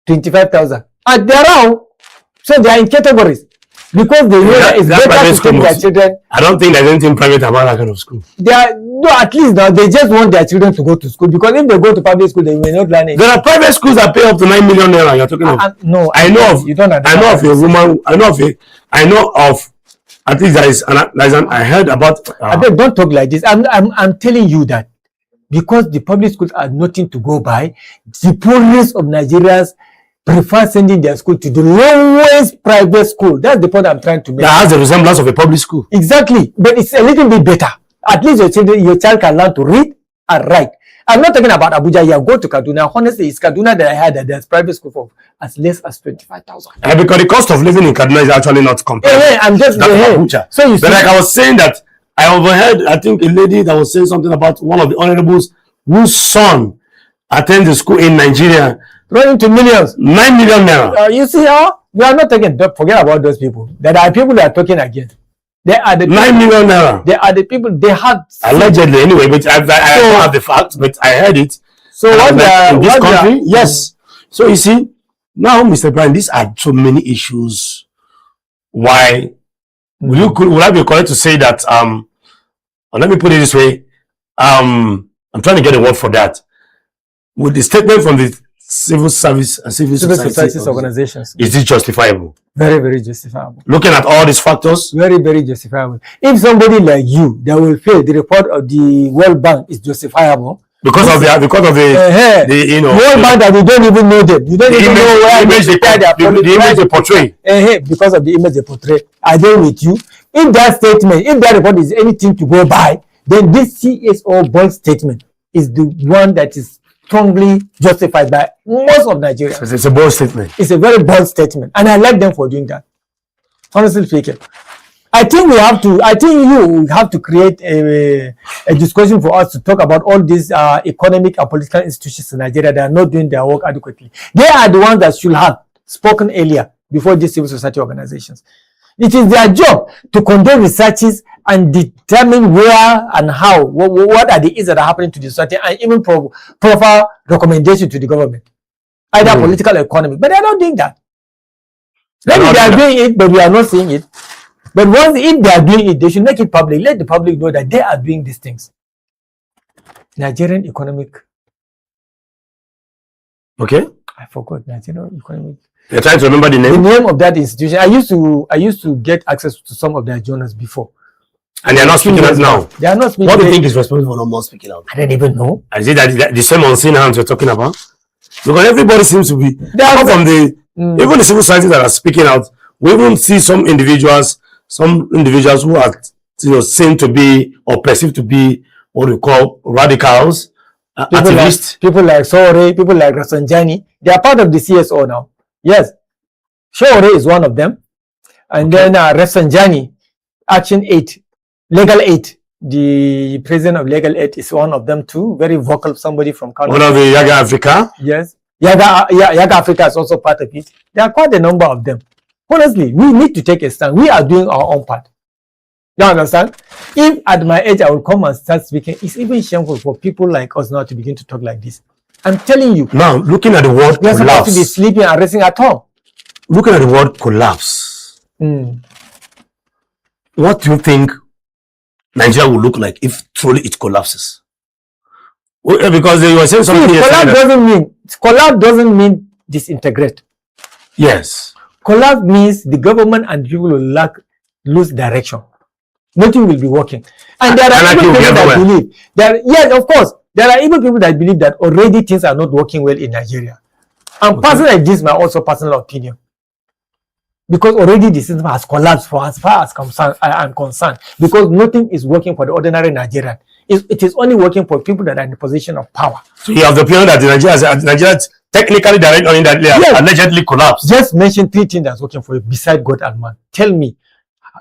25,000. And there are, so they are in categories. Because they know that it's better to take their children. I don't think there's anything private about that kind of school. At least now they just want their children to go to school, because if they go to public school, they may not learn it. There are private schools that pay up to 9 million naira. You're talking of? No, I know of. You don't understand. I know of a woman. I know of. At least I heard about. Don't talk like this. I'm telling you that because the public schools are nothing to go by, the poorest of Nigerians prefer sending their school to the lowest private school. That's the point I'm trying to make. That has the resemblance of a public school. Exactly, but it's a little bit better. At least your child can learn to read and write. I'm not talking about Abuja. You go to Kaduna. Honestly, it's Kaduna that I heard that there's private school for as less as 25,000. Because the cost of living in Kaduna is actually not comparable. I'm just Abuja. So you see, like I was saying that I overheard, I think a lady that was saying something about one of the honorables whose son attends the school in Nigeria. Running to millions. 9 million naira. You see how? We are not talking, forget about those people. There are people that are talking again. They are the 9 million naira. They are the people, they have. Allegedly, anyway, but I don't have the facts, but I heard it. So what in this country, yes. So you see, now, Mr. Brian, these are so many issues. Why? Would I be correct to say that, let me put it this way, I'm trying to get a word for that. With the statement from the civil service and civil society organizations, is this justifiable? Very, very justifiable. Looking at all these factors, very, very justifiable. If somebody like you that will feel the report of the World Bank is justifiable because of the World Bank that you don't even know them, you don't even know where the image they portray. Because of the image they portray, I agree with you. If that statement, if that report is anything to go by, then this CSO bold statement is the one that is strongly justified by most of Nigeria. So it's a bold statement. It's a very bold statement, and I like them for doing that. Honestly speaking, I think you have to create a discussion for us to talk about all these economic and political institutions in Nigeria that are not doing their work adequately. They are the ones that should have spoken earlier before these civil society organizations. It is their job to conduct researches and determine where and how, what are the issues that are happening to the society, and even proper recommendation to the government, either political or economic. But they are not doing that. Maybe they are doing it, but we are not seeing it. But if they are doing it, they should make it public. Let the public know that they are doing these things. Nigerian economic. Okay. I forgot Nigerian economic. You're trying to remember the name? The name of that institution. I used to get access to some of their journals before. And they're not speaking out now. They are not speaking. What do you think is responsible for not speaking out? I don't even know. Is it that the same unseen hands you're talking about? Because everybody seems to be, apart from the, even the civil society that are speaking out, we even see some individuals who are, seen to be or perceived to be what we call radicals, activists. People like Sore, people like Rasanjani, they are part of the CSO now. Yes. Sore is one of them. And then Rasanjani, Action 8, Legal 8. The president of Legal 8 is one of them too. Very vocal, somebody from Canada. One of the Yaga Africa? Yes. Yaga Africa is also part of it. There are quite a number of them. Honestly, we need to take a stand. We are doing our own part. You understand? If at my age I will come and start speaking, it's even shameful for people like us now to begin to talk like this. I'm telling you. Now, looking at the word we are collapse. supposed to be sleeping and resting at home. Looking at the word collapse. What do you think Nigeria will look like if truly it collapses? Well, because you were saying something. Collapse doesn't mean disintegrate. Yes. Collapse means the government and people will lose direction. Nothing will be working. And there are even people that believe yes, of course, there are even people that believe that already things are not working well in Nigeria. And personally, this is my also personal opinion. Because already the system has collapsed for as far as I am concerned. Because nothing is working for the ordinary Nigerian. It is only working for people that are in the position of power. So you have the opinion that Nigeria technically directly allegedly collapsed. Just mention 3 things that's working for you beside God and man. Tell me,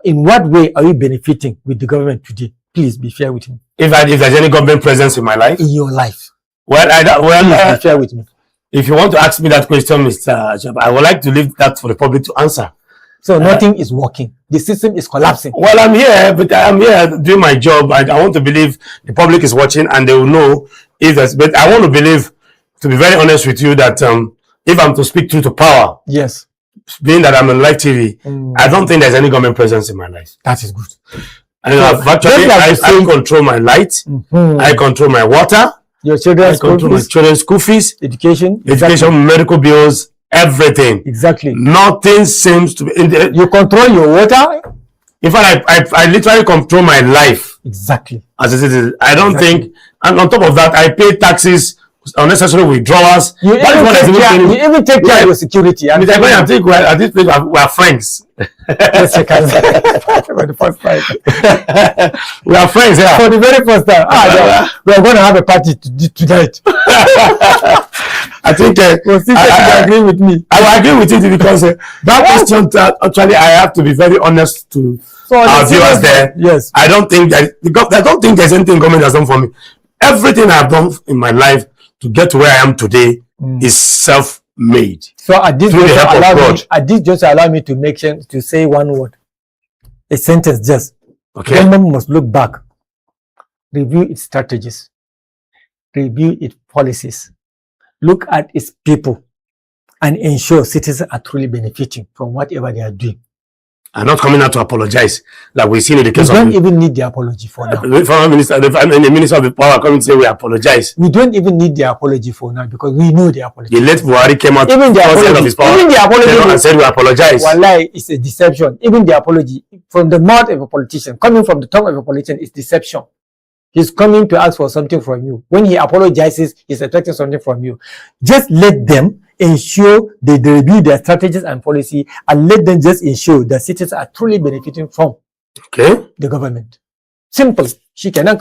in what way are you benefiting with the government today? Please be fair with me. If there's any government presence in my life? In your life. Please be fair with me. If you want to ask me that question, Mr. Ajab, I would like to leave that for the public to answer. So nothing is working. The system is collapsing. Well, I'm here, but I'm here doing my job. I want to believe the public is watching and they will know if there's, but I want to believe, to be very honest with you, that if I'm to speak truth to power, yes, being that I'm on live TV, I don't think there's any government presence in my life. That is good. And I control my light, I control my water, your children's school fees, education, medical bills, everything. Exactly. Nothing seems to be in the, you control your water. In fact, I literally control my life. Exactly. As a citizen, I don't think, and on top of that, I pay taxes, unnecessary withdrawals. You even take care of your security. I think at this place we are friends. Yes, you can. For the first time. We are friends, yeah. For the very first time. We are going to have a party tonight. I think you agree with me. I will agree with you because that question, actually, I have to be very honest to our viewers there. Yes. I don't think there's anything government has done for me. Everything I've done in my life to get to where I am today is self-made. So at this just allow me to say one word, a sentence just. Okay. Government must look back, review its strategies, review its policies, look at its people, and ensure citizens are truly benefiting from whatever they are doing. I'm not coming out to apologize, like we've seen in the case of... We don't even need the apology for now. The Minister of the Power coming to say we apologize. We don't even need the apology for now because we know the apology. The late Buhari came out even the apology and said we apologize. Wallahi, it's a deception. Even the apology from the mouth of a politician, coming from the tongue of a politician, is deception. He's coming to ask for something from you. When he apologizes, he's expecting something from you. Just let them ensure they review their strategies and policy, and let them just ensure that citizens are truly benefiting from the government. Simple. Shikenan.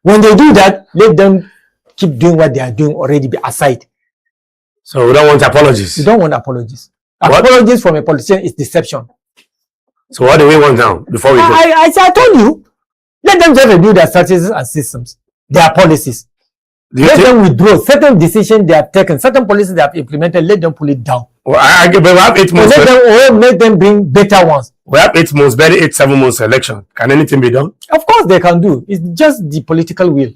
When they do that, let them keep doing what they are doing already, be aside. So we don't want apologies. We don't want apologies. Apologies from a politician is deception. So what do we want now before we go? I told you, let them just review their strategies and systems, their policies. Let them withdraw certain decisions they have taken, certain policies they have implemented. Let them pull it down. Well, but we have 8 months. Let them bring better ones. We have 8 months, barely 7 months election. Can anything be done? Of course they can do. It's just the political will.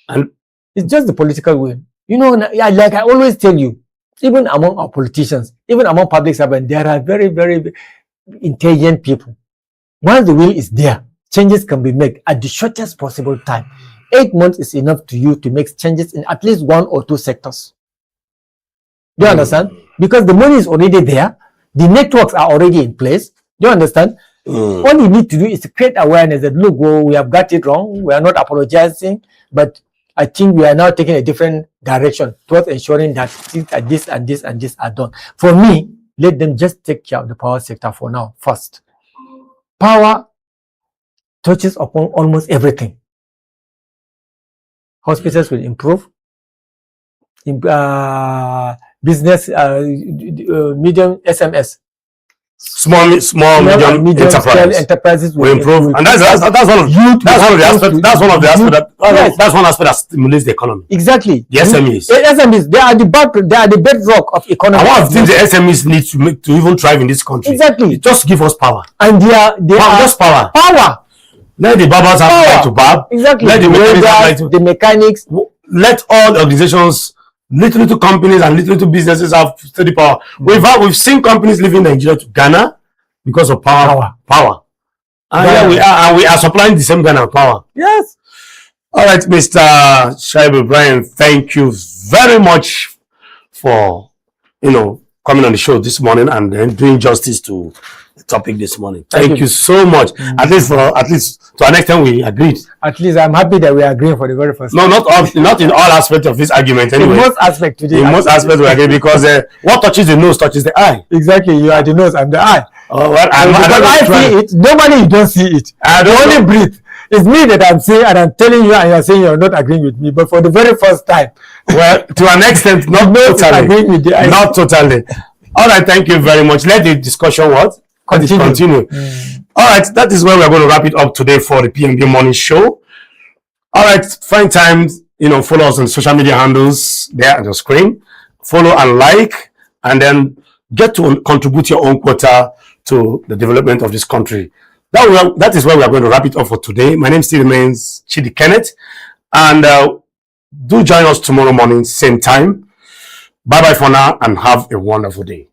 And it's just the political will. You know, like I always tell you, even among our politicians, even among public servants, there are very, very intelligent people. Once the will is there, changes can be made at the shortest possible time. 8 months is enough to you to make changes in at least 1 or 2 sectors. Do you understand? Because the money is already there. The networks are already in place. Do you understand? All you need to do is to create awareness that, look, we have got it wrong. We are not apologizing, but I think we are now taking a different direction towards ensuring that things like this and this and this are done. For me, let them just take care of the power sector for now first. Power touches upon almost everything. Hospitals will improve. Business, medium SMS. Small medium enterprises will improve, and that's one of the aspects that stimulates the economy. Exactly. The SMEs. They are the bedrock of economy. And one of the things the SMEs need to even thrive in this country. Exactly. Just give us power. And they are just power. Power. Let the barbers have right to barb. Exactly. Let the mechanics. Let all the organizations, little companies and little businesses have steady power. We've seen companies leaving Nigeria to Ghana because of power. And we are supplying the same kind of power. Yes. All right, Mr. Shaibu Brian, thank you very much for coming on the show this morning and then doing justice to the topic this morning. Thank you so much. At least to an extent we agreed. At least I'm happy that we are agreeing for the very first time. No, not in all aspects of this argument anyway. In most aspects today. In most aspects we agree because what touches the nose touches the eye. Exactly, you are the nose, I'm the eye. Oh, well, I see it, normally you don't see it. I only breathe. It's me that I'm saying, and I'm telling you, and you're saying you're not agreeing with me. But for the very first time, well, to an extent, not totally. Not totally. All right, thank you very much. Let the discussion continue. All right, that is where we're going to wrap it up today for the PMB Morning Show. All right, find time, follow us on social media handles there on the screen. Follow and like, and then get to contribute your own quota to the development of this country. That is where we are going to wrap it up for today. My name still remains Chidi Kenneth, and do join us tomorrow morning, same time. Bye-bye for now, and have a wonderful day.